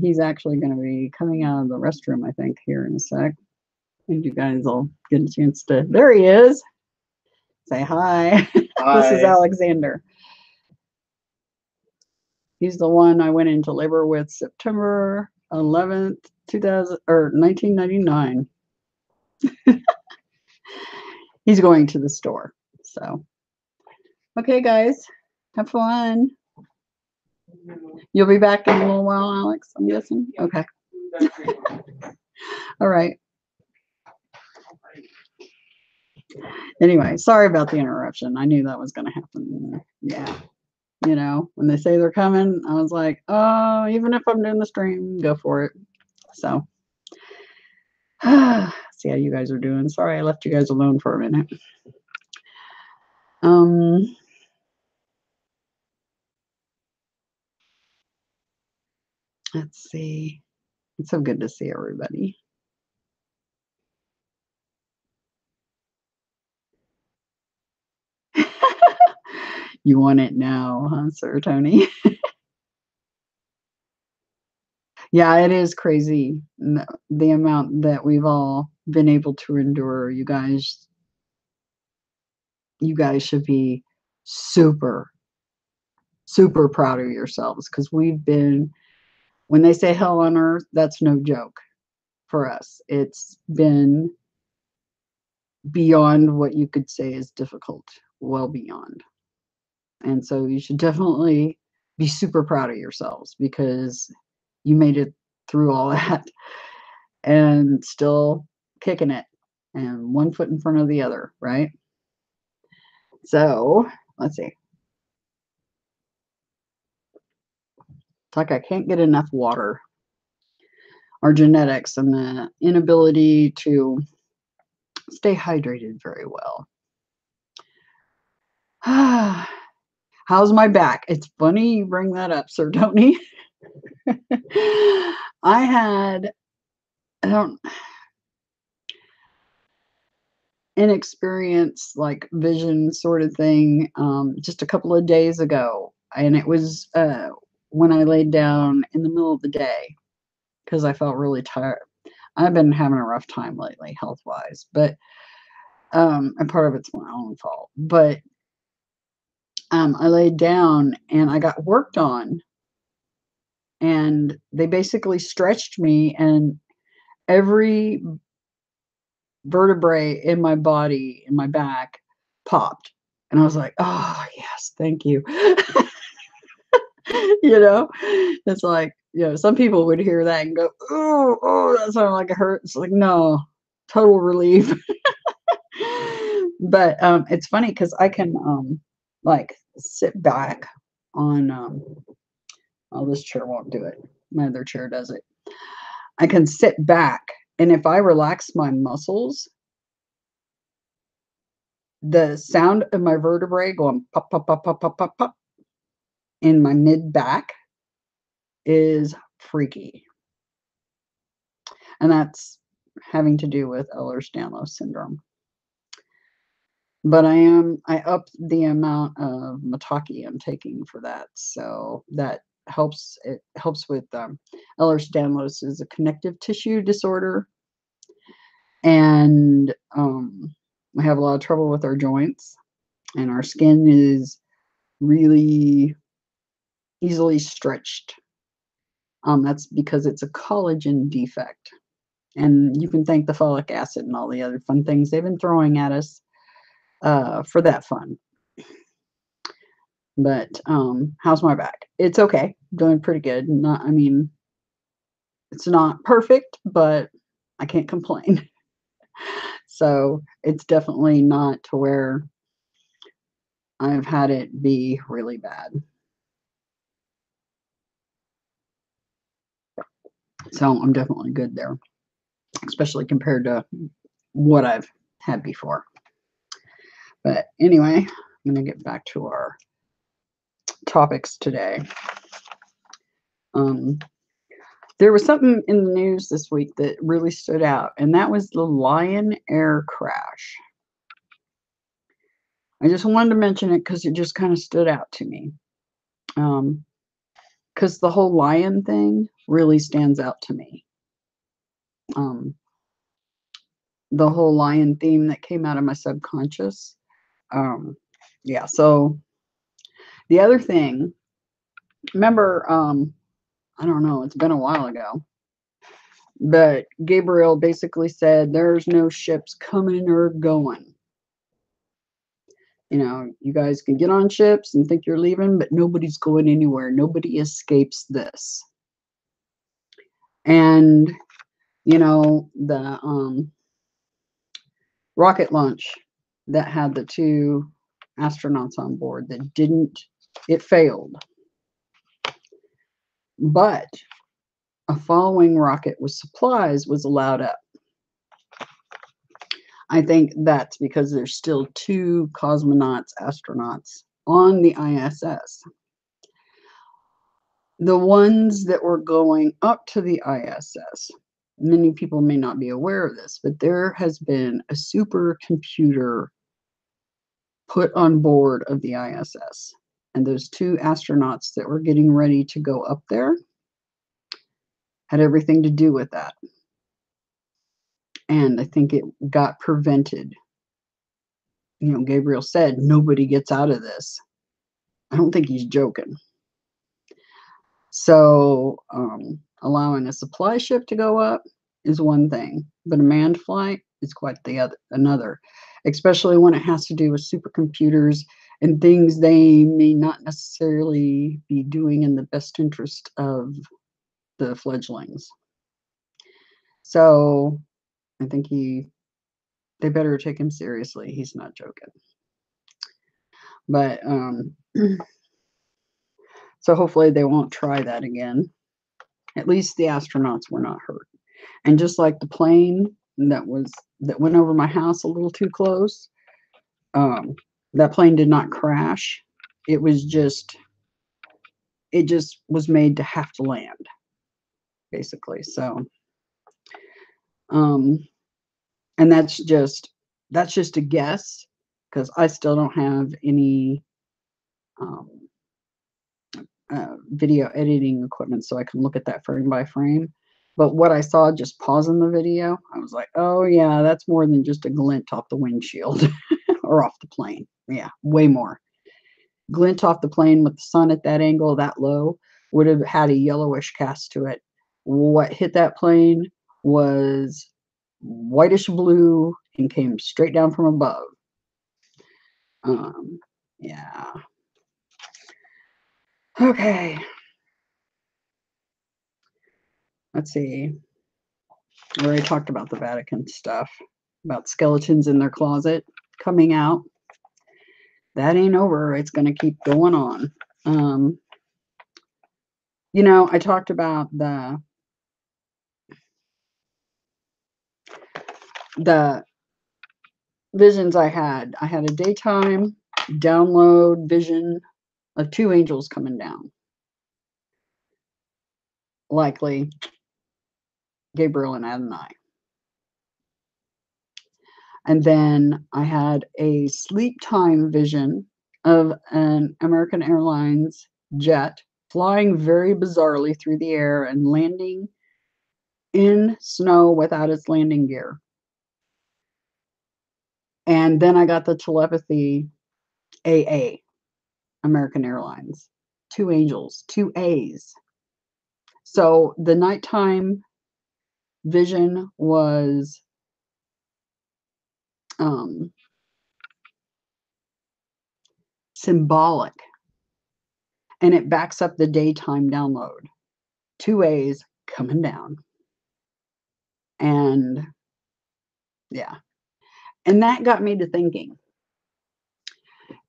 He's actually going to be coming out of the restroom, I think, here in a sec. And you guys will get a chance to. There he is. Say hi. Hi. This is Alexander. He's the one I went into labor with September 11th, 1999. He's going to the store. So, okay, guys, have fun. You'll be back in a little while, Alex, I'm guessing? Okay. All right. Anyway, sorry about the interruption. I knew that was going to happen. Yeah. You know, when they say they're coming, I was like, oh, even if I'm doing the stream, go for it. So, see how you guys are doing. Sorry I left you guys alone for a minute. Let's see. It's so good to see everybody. You want it now, huh, Sir Tony? Yeah, it is crazy the amount that we've all been able to endure. You guys should be super proud of yourselves, because we've been, when they say hell on earth, that's no joke for us. It's been beyond what you could say is difficult, well beyond. And so you should definitely be super proud of yourselves, because you made it through all that and still kicking it, and one foot in front of the other, right? So let's see. It's like I can't get enough water. Our genetics and the inability to stay hydrated very well. How's my back? It's funny you bring that up, Sir Tony. I had an experience, like vision sort of thing, just a couple of days ago. And it was when I laid down in the middle of the day, because I felt really tired. I've been having a rough time lately, health-wise, but and part of it's my own fault. But I laid down and I got worked on, and they basically stretched me, and every vertebrae in my body, in my back, popped. And I was like, oh, yes, thank you. You know, it's like, you know, some people would hear that and go, oh, that sounded like it hurt. It's like, no, total relief. But it's funny because I can like sit back on, oh, this chair won't do it. My other chair does it. I can sit back, and if I relax my muscles, the sound of my vertebrae going pop, pop, pop, pop, pop, pop, pop in my mid back is freaky. And that's having to do with Ehlers-Danlos syndrome. But I upped the amount of Mataki I'm taking for that. So that helps. It helps with Ehlers-Danlos is a connective tissue disorder. And we have a lot of trouble with our joints, and our skin is really easily stretched. That's because it's a collagen defect. And you can thank the folic acid and all the other fun things they've been throwing at us for that fun. But how's my back? It's okay. Doing pretty good. I mean, it's not perfect, but I can't complain. So it's definitely not to where I've had it be really bad. So I'm definitely good there, especially compared to what I've had before. But anyway, I'm going to get back to our topics today. There was something in the news this week that really stood out, and that was the Lion Air crash. I just wanted to mention it because it just kind of stood out to me. Because the whole lion thing really stands out to me. The whole lion theme that came out of my subconscious. Yeah, so the other thing, remember, I don't know, it's been a while ago, but Gabriel basically said there's no ships coming or going. You know, you guys can get on ships and think you're leaving, but nobody's going anywhere. Nobody escapes this. And, you know, the rocket launch that had the 2 astronauts on board that didn't, it failed. But a following rocket with supplies was allowed up. I think that's because there's still 2 cosmonauts, astronauts on the ISS. The ones that were going up to the ISS, many people may not be aware of this, but there has been a supercomputer put on board of the ISS. And those 2 astronauts that were getting ready to go up there had everything to do with that. And I think it got prevented. You know, Gabriel said, nobody gets out of this. I don't think he's joking. So, allowing a supply ship to go up is one thing, but a manned flight is quite another, especially when it has to do with supercomputers and things they may not necessarily be doing in the best interest of the fledglings. So, I think they better take him seriously. He's not joking. But, so hopefully they won't try that again. At least the astronauts were not hurt. And just like the plane that went over my house a little too close, that plane did not crash. It just was made to have to land, basically. So, and that's just a guess, because I still don't have any video editing equipment so I can look at that frame by frame. But what I saw just pausing the video, I was like, oh yeah, that's more than just a glint off the windshield or off the plane. Yeah, way more. Glint off the plane with the sun at that angle, that low, would have had a yellowish cast to it. What hit that plane was whitish blue and came straight down from above. Yeah. Okay. Let's see. I already talked about the Vatican stuff, about skeletons in their closet coming out. That ain't over. It's going to keep going on. You know, I talked about the visions I had. I had a daytime download vision of 2 angels coming down. Likely Gabriel and Adonai. And then I had a sleep time vision of an American Airlines jet flying very bizarrely through the air and landing in snow without its landing gear. And then I got the telepathy AA, American Airlines. 2 angels, 2 A's. So the nighttime vision was symbolic, and it backs up the daytime download. 2 A's coming down. And yeah, and that got me to thinking.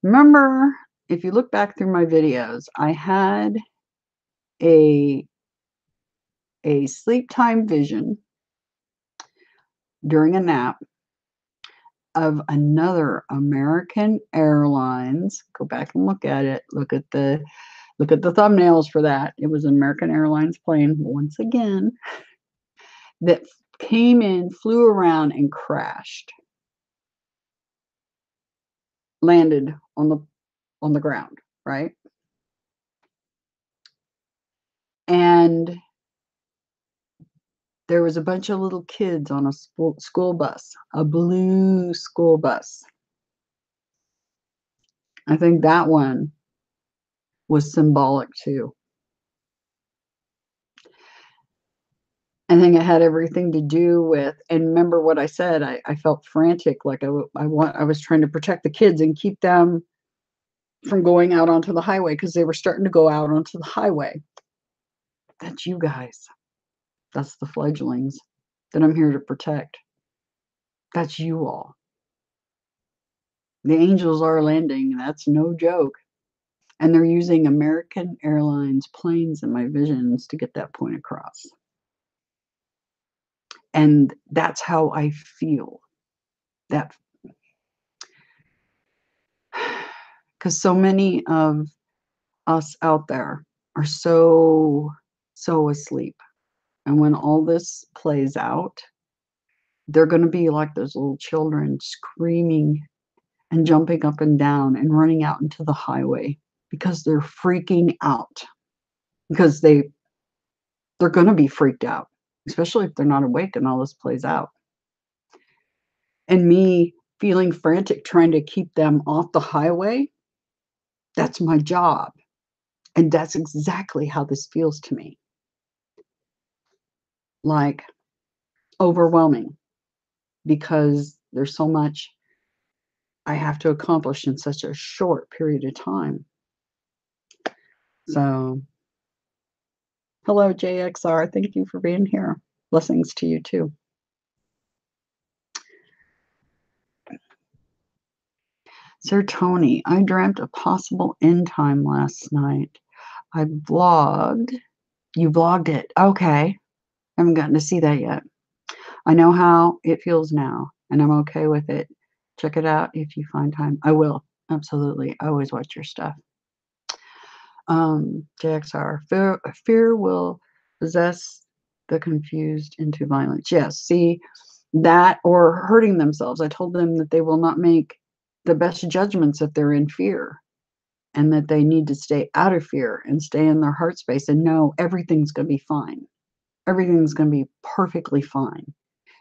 Remember, if you look back through my videos, I had a sleep time vision during a nap of another American Airlines. Go back and look at it. Look at the thumbnails for that. It was an American Airlines plane once again that came in, flew around, and crashed. landed on the ground, right? And there was a bunch of little kids on a school bus, a blue school bus. I think that one was symbolic too. I think it had everything to do with, and remember what I said, I felt frantic, like I was trying to protect the kids and keep them from going out onto the highway because they were starting to go out onto the highway. That's you guys. That's the fledglings that I'm here to protect. That's you all. The angels are landing. That's no joke. And they're using American Airlines planes in my visions to get that point across. And that's how I feel. That, because so many of us out there are so asleep. And when all this plays out, they're going to be like those little children screaming and jumping up and down and running out into the highway because they're freaking out. Because they're going to be freaked out, especially if they're not awake and all this plays out. And me feeling frantic trying to keep them off the highway, that's my job. And that's exactly how this feels to me. Like overwhelming, because there's so much I have to accomplish in such a short period of time. So, hello, JXR. Thank you for being here. Blessings to you too. Sir Tony, I dreamt a possible end time last night. I vlogged. You vlogged it. Okay. I haven't gotten to see that yet. I know how it feels now, and I'm okay with it. Check it out if you find time. I will. Absolutely. I always watch your stuff. JXR. Fear will possess the confused into violence. Yes. See, that or hurting themselves. I told them that they will not make the best judgments if they're in fear, and that they need to stay out of fear and stay in their heart space and know everything's going to be fine. Everything's going to be perfectly fine.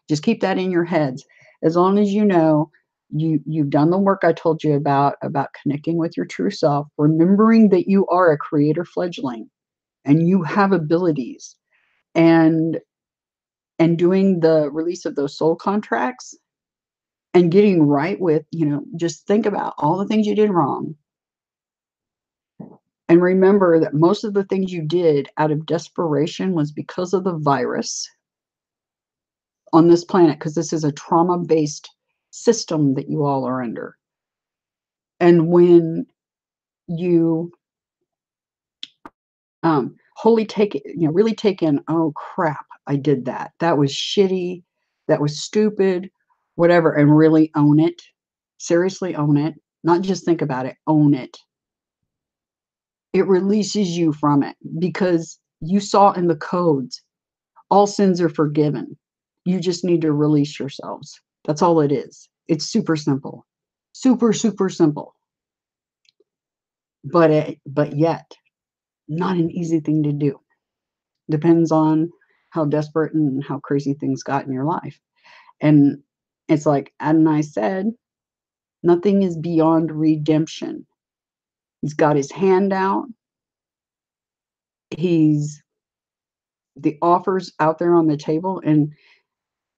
Just keep that in your heads. As long as you know you've done the work I told you about connecting with your true self, remembering that you are a creator fledgling and you have abilities, and doing the release of those soul contracts and getting right with, just think about all the things you did wrong. And remember that most of the things you did out of desperation was because of the virus on this planet, because this is a trauma-based system that you all are under. And when you really take in, oh crap, I did that. That was shitty. That was stupid, whatever, and really own it. Seriously own it. Not just think about it, own it. It releases you from it because you saw in the codes, all sins are forgiven. You just need to release yourselves. That's all it is. It's super simple. Super, super simple. But yet, not an easy thing to do. Depends on how desperate and how crazy things got in your life. And it's like Adonai said, nothing is beyond redemption. He's got his hand out. He's the offers out there on the table. And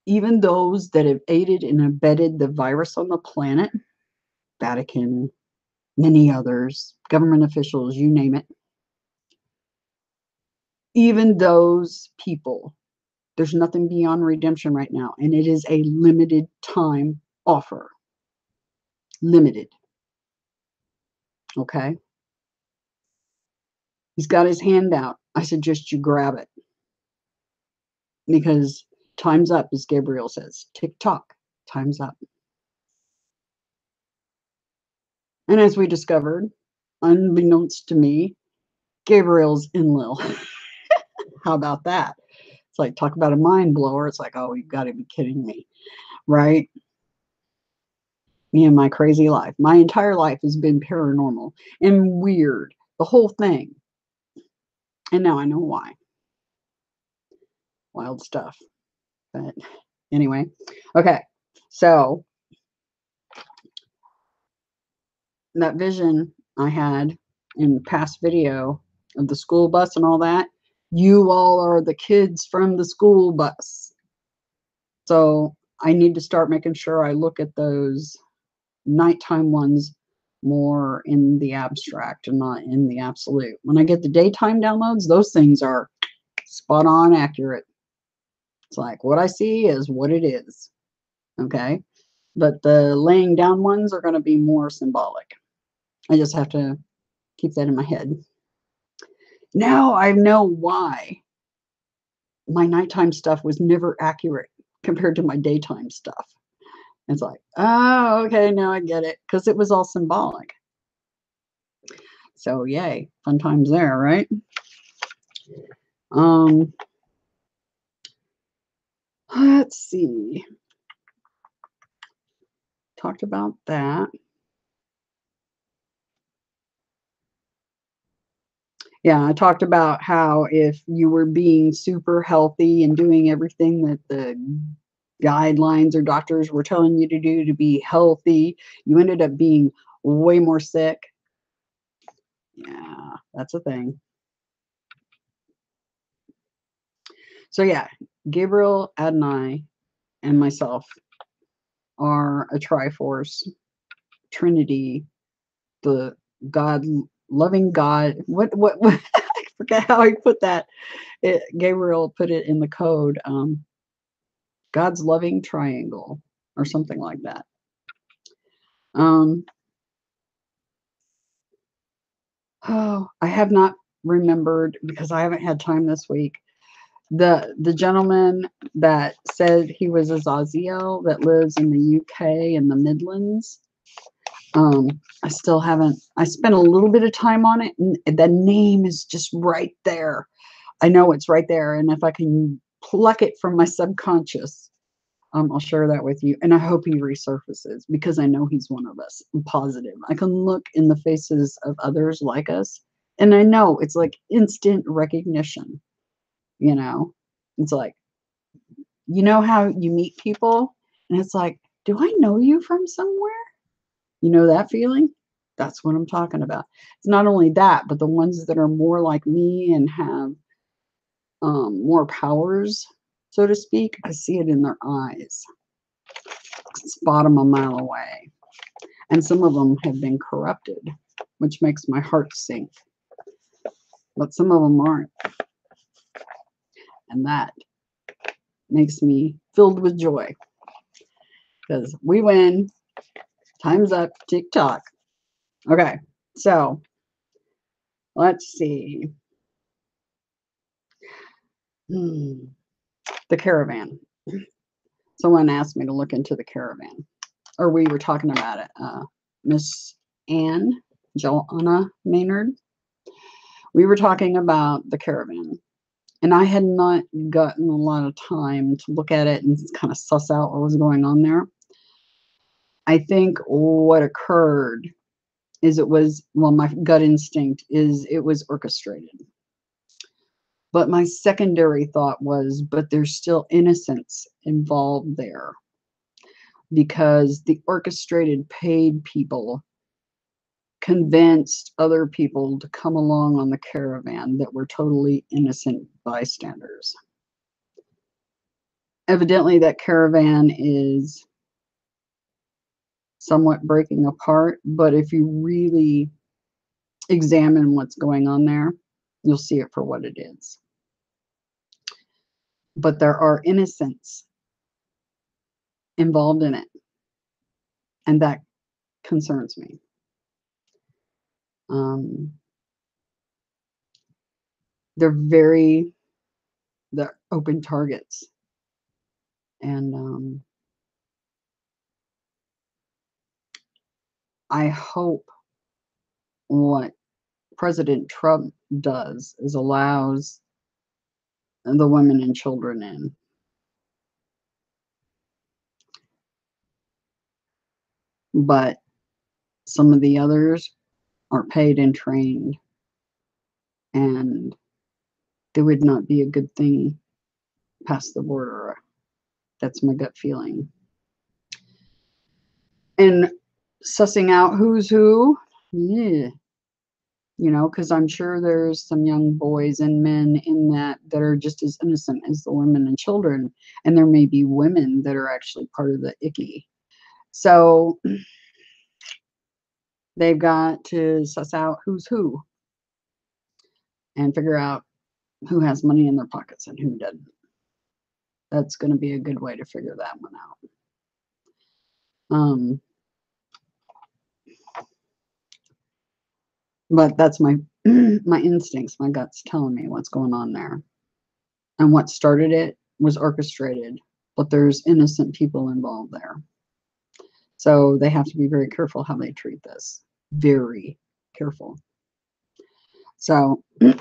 even those that have aided and abetted the virus on the planet, Vatican, many others, government officials, you name it, even those people, there's nothing beyond redemption right now. And it is a limited time offer. Limited. Okay? He's got his hand out. I suggest you grab it. Because time's up, as Gabriel says. Tick tock. Time's up. And as we discovered, unbeknownst to me, Gabriel's Enlil. How about that? It's like, talk about a mind blower. It's like, oh, you've got to be kidding me. Right? Me and my crazy life. My entire life has been paranormal and weird, the whole thing. And now I know why. Wild stuff. But anyway, okay. So that vision I had in past video of the school bus and all that, you all are the kids from the school bus. So I need to start making sure I look at those nighttime ones more in the abstract and not in the absolute. When I get the daytime downloads, those things are spot on accurate. It's like what I see is what it is. Okay. But the laying down ones are going to be more symbolic. I just have to keep that in my head. Now I know why my nighttime stuff was never accurate compared to my daytime stuff. It's like, oh, okay, now I get it. Because it was all symbolic. So yay, fun times there, right? Let's see. Talked about that. Yeah, I talked about how if you were being super healthy and doing everything that the guidelines or doctors were telling you to do to be healthy, you ended up being way more sick. Yeah, that's a thing. So yeah, Gabriel, Adonai, and myself are a Triforce Trinity, the God, loving God. What I forget how he put that. Gabriel put it in the code. God's loving triangle or something like that. Oh, I have not remembered because I haven't had time this week. The gentleman that said he was Azaziel that lives in the UK in the Midlands. I still haven't. I spent a little bit of time on it, and the name is just right there. I know it's right there, and if I can pluck it from my subconscious, I'll share that with you. And I hope he resurfaces because I know he's one of us. I'm positive. I can look in the faces of others like us, and I know it's like instant recognition. You know, it's like, you know how you meet people, and it's like, do I know you from somewhere? You know that feeling? That's what I'm talking about. It's not only that, but the ones that are more like me and have more powers, so to speak, I see it in their eyes. Spot them a mile away. And some of them have been corrupted, which makes my heart sink. But some of them aren't. And that makes me filled with joy. Because we win. Time's up. Tick-tock. Okay, so let's see. The caravan. Someone asked me to look into the caravan. Or we were talking about it. Miss Anne, Joanna Maynard. We were talking about the caravan. And I had not gotten a lot of time to look at it and kind of suss out what was going on there. I think what occurred is it was, well, my gut instinct is it was orchestrated. But my secondary thought was, but there's still innocence involved there because the orchestrated paid people convinced other people to come along on the caravan that were totally innocent bystanders. Evidently, that caravan is somewhat breaking apart, but if you really examine what's going on there, you'll see it for what it is. But there are innocents involved in it, and that concerns me. They're open targets, and I hope what President Trump does is allows the women and children in. but some of the others are paid and trained, and they would not be a good thing past the border. That's my gut feeling. And sussing out who's who, yeah, you know, because I'm sure there's some young boys and men in that are just as innocent as the women and children, and there may be women that are actually part of the icky. So they've got to suss out who's who and figure out who has money in their pockets and who doesn't. That's going to be a good way to figure that one out. But that's my my instincts, my gut's telling me what's going on there. And what started it was orchestrated, but there's innocent people involved there. So they have to be very careful how they treat this. Very careful. So okay,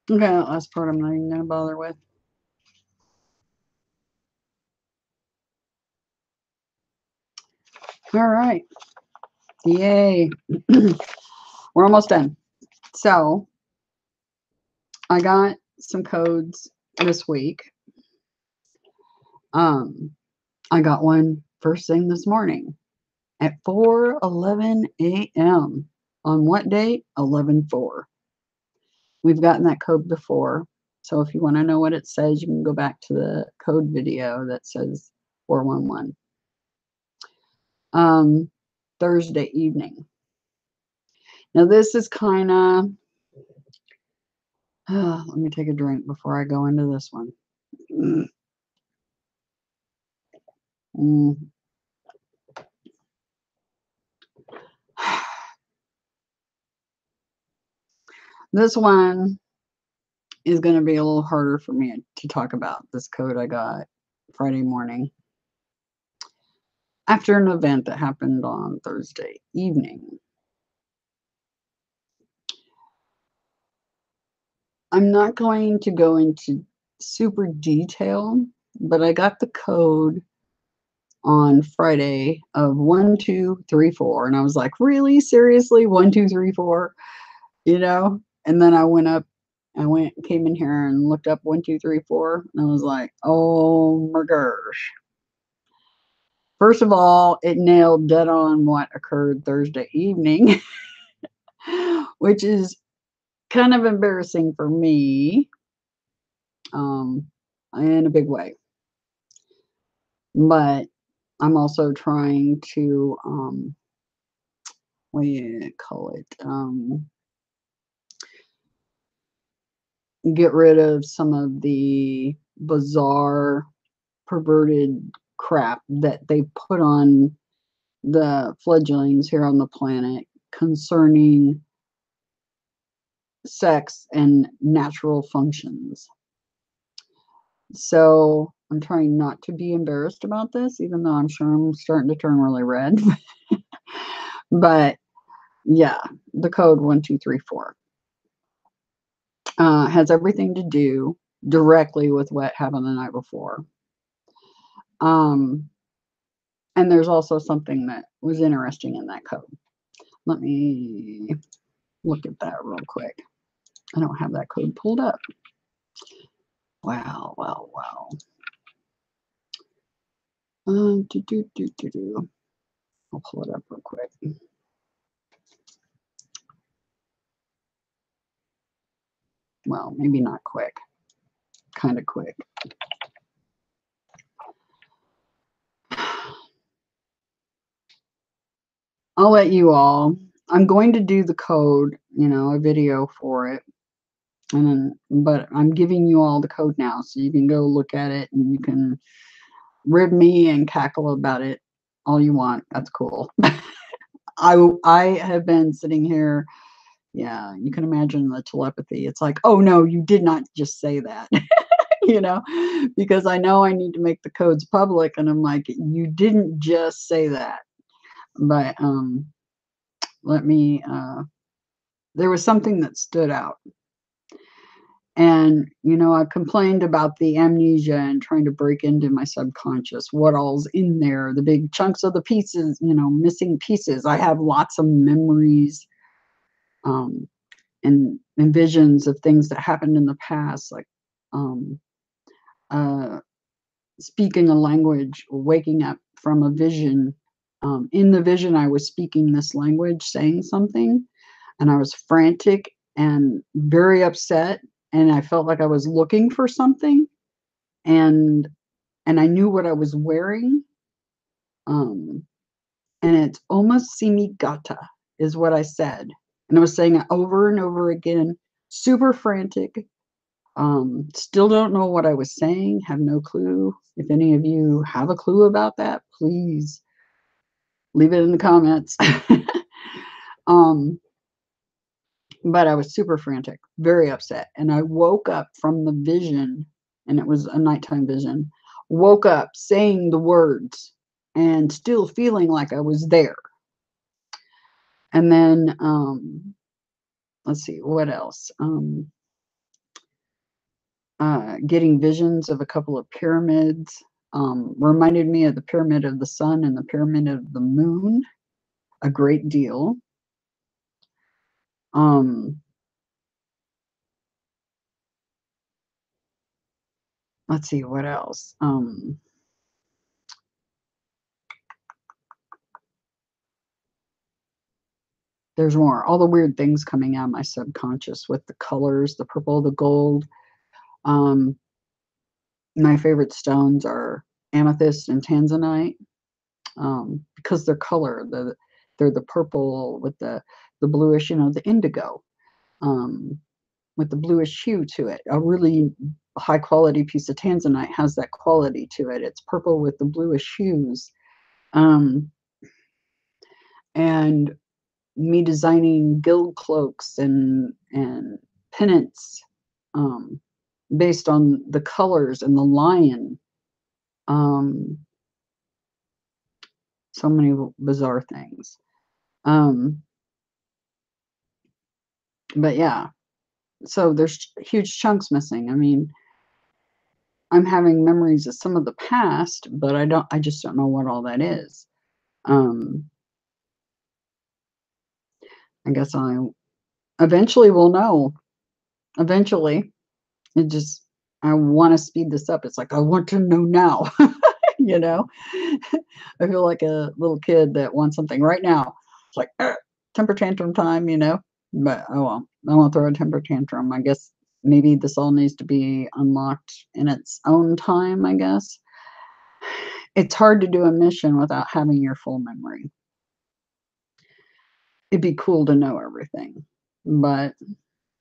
that last part I'm not even going to bother with. All right. Yay. We're almost done. So I got some codes this week. I got one first thing this morning at 4:11 a.m. On what date? 11/4. We've gotten that code before. So if you want to know what it says, you can go back to the code video that says 411. Thursday evening. Now this is kind of, let me take a drink before I go into this one. This one is going to be a little harder for me to talk about, this code I got Friday morning after an event that happened on Thursday evening. I'm not going to go into super detail, but I got the code on Friday of 1, 2, 3, 4, and I was like, really? Seriously? 1, 2, 3, 4? You know? And then I came in here and looked up 1, 2, 3, 4, and I was like, oh my gosh. First of all, it nailed dead on what occurred Thursday evening, which is kind of embarrassing for me, in a big way. But I'm also trying to, what do you call it? Get rid of some of the bizarre, perverted crap that they put on the fledglings here on the planet concerning sex and natural functions. So I'm trying not to be embarrassed about this, even though I'm sure I'm starting to turn really red. But yeah, the code 1, 2, 3, 4 has everything to do directly with what happened the night before. And there's also something that was interesting in that code. Let me look at that real quick. I don't have that code pulled up. Wow. I'll pull it up real quick. Well, maybe not quick. Kind of quick. I'll let you all. I'm going to do the code, a video for it. But I'm giving you all the code now, so you can go look at it and you can rib me and cackle about it all you want. That's cool. I have been sitting here. Yeah, you can imagine the telepathy. It's like, oh no, you did not just say that. Because I know I need to make the codes public, and I'm like, you didn't just say that. But there was something that stood out. And, I complained about the amnesia and trying to break into my subconscious, what all's in there, the big chunks of the pieces, missing pieces. I have lots of memories, um, and visions of things that happened in the past, like um, uh, speaking a language, waking up from a vision. In the vision, I was speaking this language, saying something, and I was frantic and very upset, and I felt like I was looking for something, and I knew what I was wearing, um, and it's almost simigata is what I said, and I was saying it over and over again, super frantic. Still don't know what I was saying, have no clue. If any of you have a clue about that, please leave it in the comments. um, but I was super frantic, very upset, and I woke up from the vision, and it was a nighttime vision. Woke up saying the words and still feeling like I was there. And then, let's see, what else? Getting visions of a couple of pyramids, reminded me of the pyramid of the sun and the pyramid of the moon a great deal. Let's see, what else? There's more. All the weird things coming out of my subconscious with the colors, the purple, the gold. Um, my favorite stones are amethyst and tanzanite, because their color, they're the purple with the bluish, the indigo, with the bluish hue to it. A really high quality piece of tanzanite has that quality to it. It's purple with the bluish hues. And me designing guild cloaks and pennants, based on the colors and the lion. So many bizarre things. But yeah, so there's huge chunks missing. I mean, I'm having memories of some of the past, but I just don't know what all that is. I guess I eventually will know. Eventually. It just, I want to speed this up. It's like, I want to know now. you know? I feel like a little kid that wants something right now. It's like, temper tantrum time. But oh well, I won't throw a temper tantrum. I guess maybe this all needs to be unlocked in its own time, I guess. It's hard to do a mission without having your full memory. It'd be cool to know everything, but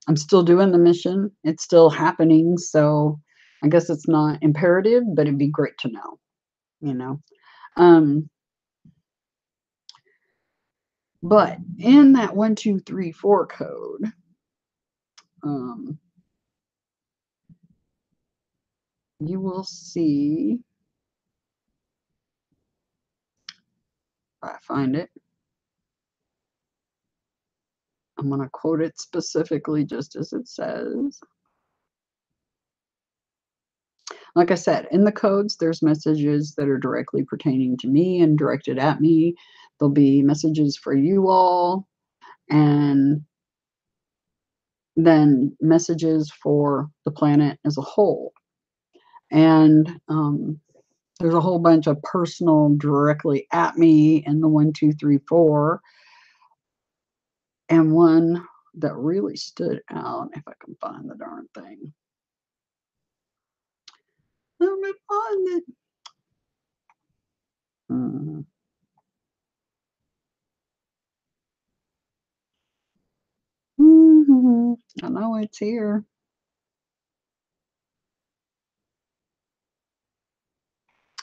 I'm still doing the mission. It's still happening, so I guess it's not imperative, but it'd be great to know, you know. Um, but in that 1, 2, 3, 4 code, um, you will see, if I find it, I'm going to quote it specifically just as it says. Like I said, in the codes, there's messages that are directly pertaining to me and directed at me. There'll be messages for you all, and then messages for the planet as a whole. And there's a whole bunch of personal directly at me in the 1, 2, 3, 4. And one that really stood out, if I can find the darn thing. Let me find it. I know it's here.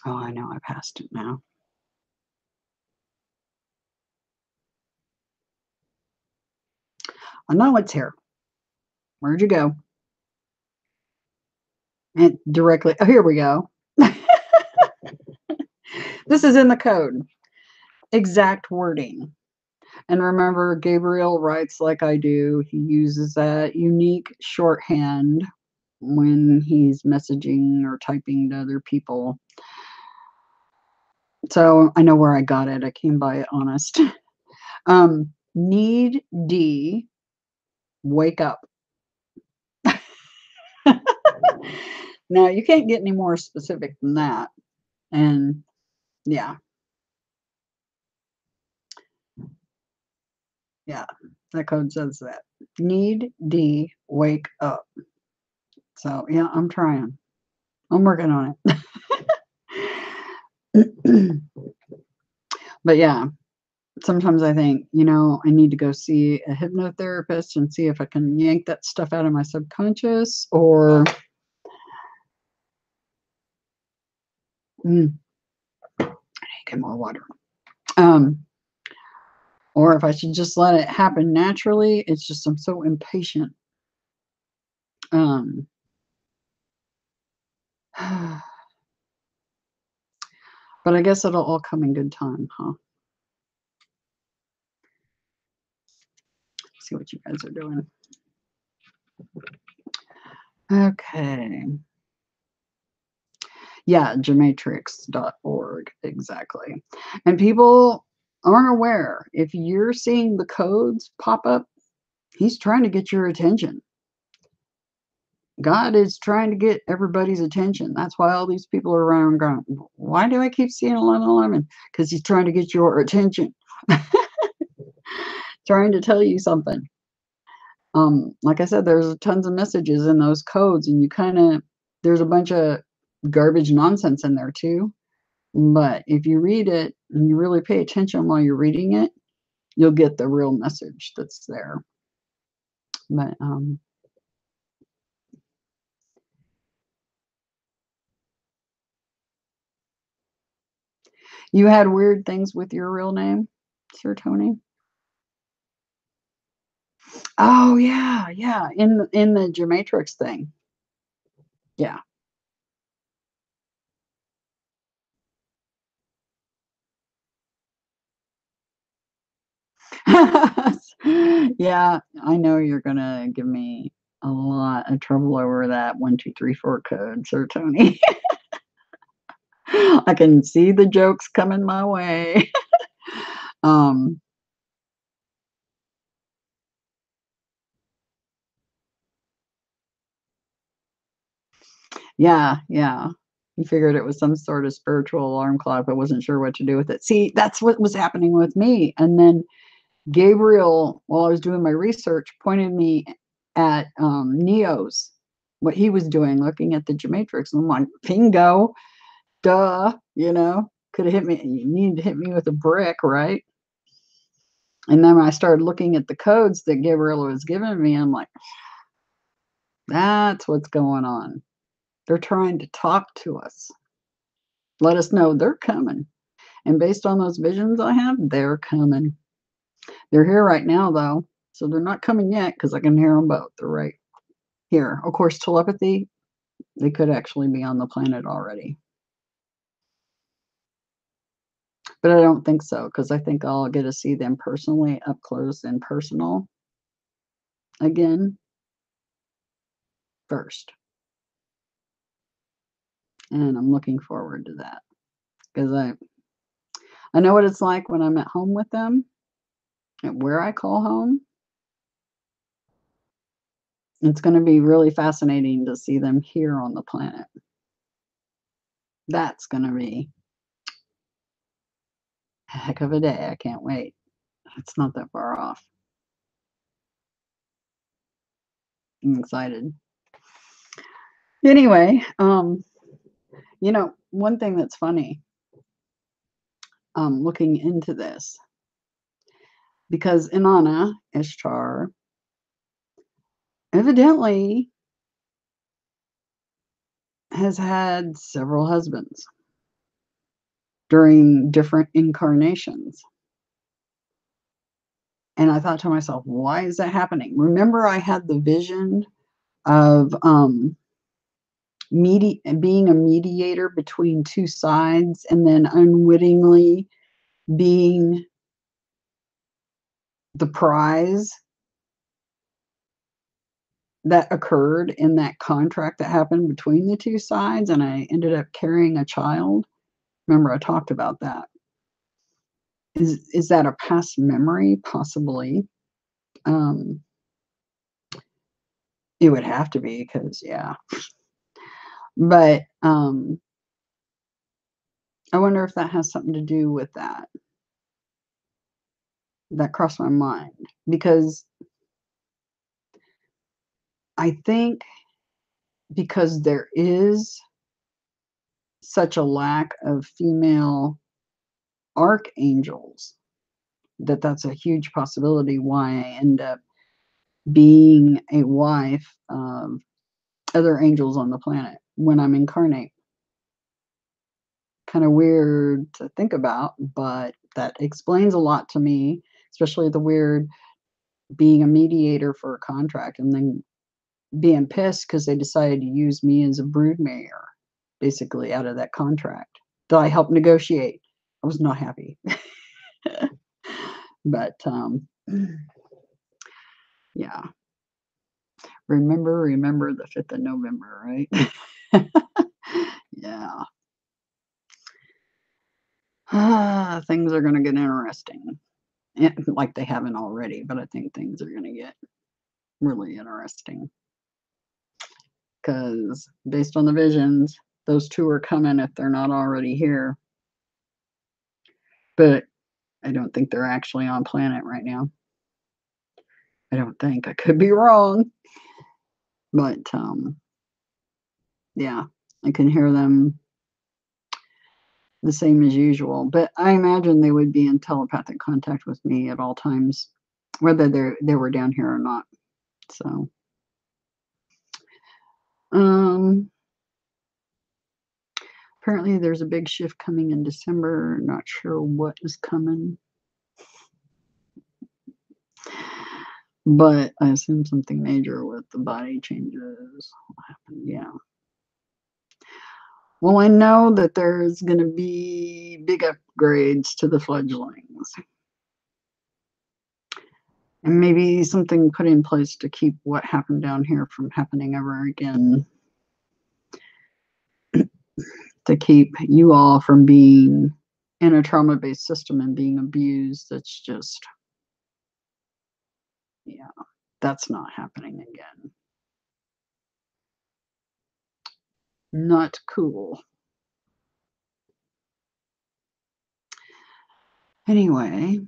Oh, I know I passed it now. I know it's here. Where'd you go? And directly, oh, here we go. This is in the code. Exact wording. And remember, Gabriel writes like I do. He uses that unique shorthand when he's messaging or typing to other people. So I know where I got it. I came by it honest. Need D, wake up. Now, you can't get any more specific than that. And yeah, yeah, that code says that. Need D, wake up. So yeah, I'm trying. I'm working on it. But yeah, sometimes I think, I need to go see a hypnotherapist and see if I can yank that stuff out of my subconscious or I need to get more water. Or if I should just let it happen naturally. It's just I'm so impatient. Um, but I guess it'll all come in good time, huh? See what you guys are doing. Okay. Yeah, gematrix.org, exactly. And people aren't aware. If you're seeing the codes pop up, he's trying to get your attention. God is trying to get everybody's attention. That's why all these people are around going, why do I keep seeing 1111? Because he's trying to get your attention. Trying to tell you something. Like I said, there's tons of messages in those codes, and there's a bunch of garbage nonsense in there too. But if you read it and you really pay attention while you're reading it, you'll get the real message that's there. But you had weird things with your real name, Sir Tony? Oh yeah, yeah. In the Gematrix thing. Yeah. Yeah, I know you're gonna give me a lot of trouble over that 1234 code, Sir Tony. I can see the jokes coming my way. um, yeah, yeah. He figured it was some sort of spiritual alarm clock, but wasn't sure what to do with it. See, that's what was happening with me. And then Gabriel, while I was doing my research, pointed me at Neo's, what he was doing, looking at the Gematrix. And I'm like, bingo, duh, could have hit me. You need to hit me with a brick, right? And then when I started looking at the codes that Gabriel was giving me, I'm like, that's what's going on. They're trying to talk to us, let us know they're coming. And based on those visions I have, they're coming. They're here right now, though. So they're not coming yet because I can hear them both. They're right here. Of course, telepathy, they could actually be on the planet already. But I don't think so because I think I'll get to see them personally, up close and personal again first. And I'm looking forward to that because I know what it's like when I'm at home with them, and where I call home. It's going to be really fascinating to see them here on the planet. That's going to be a heck of a day. I can't wait. It's not that far off. I'm excited. Anyway, one thing that's funny, looking into this, because Inanna, Ishtar, evidently has had several husbands during different incarnations. And I thought to myself, why is that happening? Remember, I had the vision of being a mediator between two sides and then unwittingly being the prize that occurred in that contract that happened between the two sides, and I ended up carrying a child. Remember, I talked about that. Is that a past memory? Possibly. Um, it would have to be because, yeah. But I wonder if that has something to do with that. That crossed my mind because I think because there is such a lack of female archangels that's a huge possibility why I end up being a wife of other angels on the planet when I'm incarnate. Kind of weird to think about, but that explains a lot to me, especially the weird being a mediator for a contract and then being pissed because they decided to use me as a broodmare, basically out of that contract that I helped negotiate. I was not happy. But yeah. Remember the 5th of November, right? Yeah. Things are gonna get interesting. Like they haven't already, but I think things are gonna get really interesting. Because based on the visions, those 2 are coming if they're not already here. But I don't think they're actually on planet right now. I don't think. I could be wrong. But, yeah, I can hear them the same as usual. But I imagine they would be in telepathic contact with me at all times, whether they were down here or not. So, apparently there's a big shift coming in December. Not sure what is coming. But I assume something major with the body changes will happen. Yeah. Well, I know that there's going to be big upgrades to the fledglings. And maybe something put in place to keep what happened down here from happening ever again. To keep you all from being in a trauma-based system and being abused. That's just, yeah, that's not happening again. Not cool. Anyway,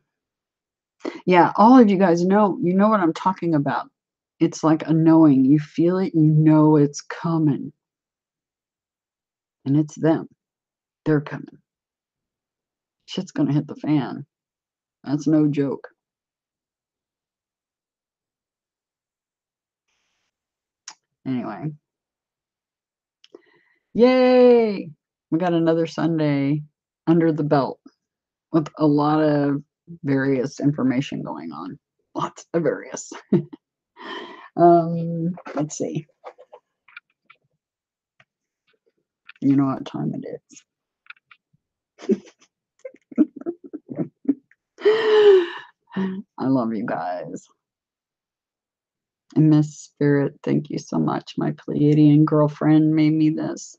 yeah, all of you guys you know what I'm talking about. It's like a knowing. You feel it, you know it's coming. And it's them. They're coming. Shit's gonna hit the fan. That's no joke. Anyway. Yay! We got another Sunday under the belt with a lot of various information going on. Lots of various. Let's see. You know what time it is. I love you guys. And Miss Spirit, thank you so much. My Pleiadian girlfriend made me this.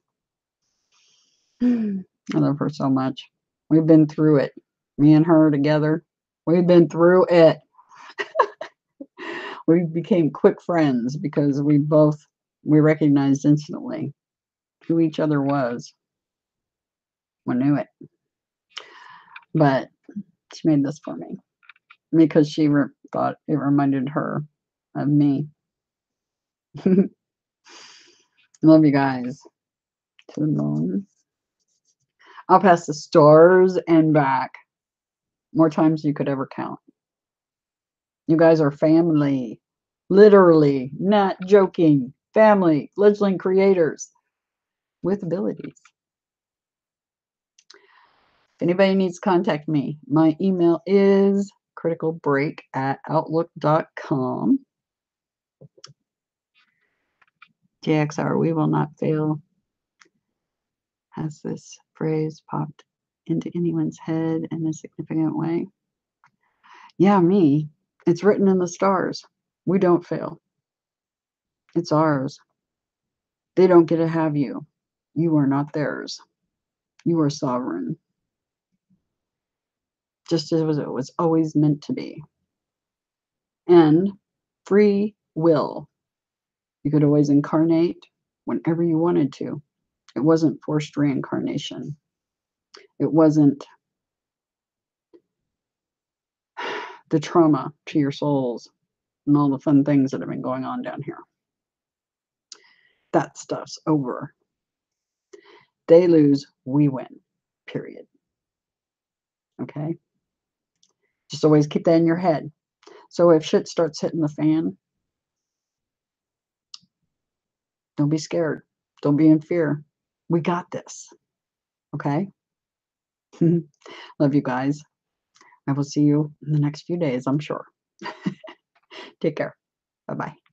I love her so much. We've been through it. Me and her together. We've been through it. We became quick friends because we recognized instantly who each other was. We knew it. But she made this for me because she thought it reminded her of me. Love you guys. To the moon. I'll pass the stars and back more times than you could ever count. You guys are family. Literally, not joking. Family, fledgling creators with abilities. If anybody needs to contact me, my email is criticalbreak@outlook.com. JXR, we will not fail. Has this phrase popped into anyone's head in a significant way? Yeah, me. It's written in the stars. We don't fail. It's ours. They don't get to have you. You are not theirs. You are sovereign, just as it was always meant to be. And free will. You could always incarnate whenever you wanted to. It wasn't forced reincarnation. It wasn't the trauma to your souls and all the fun things that have been going on down here. That stuff's over. They lose, we win. Period. Okay? Just always keep that in your head. So if shit starts hitting the fan, don't be scared. Don't be in fear. We got this. Okay? Love you guys. I will see you in the next few days, I'm sure. Take care. Bye-bye.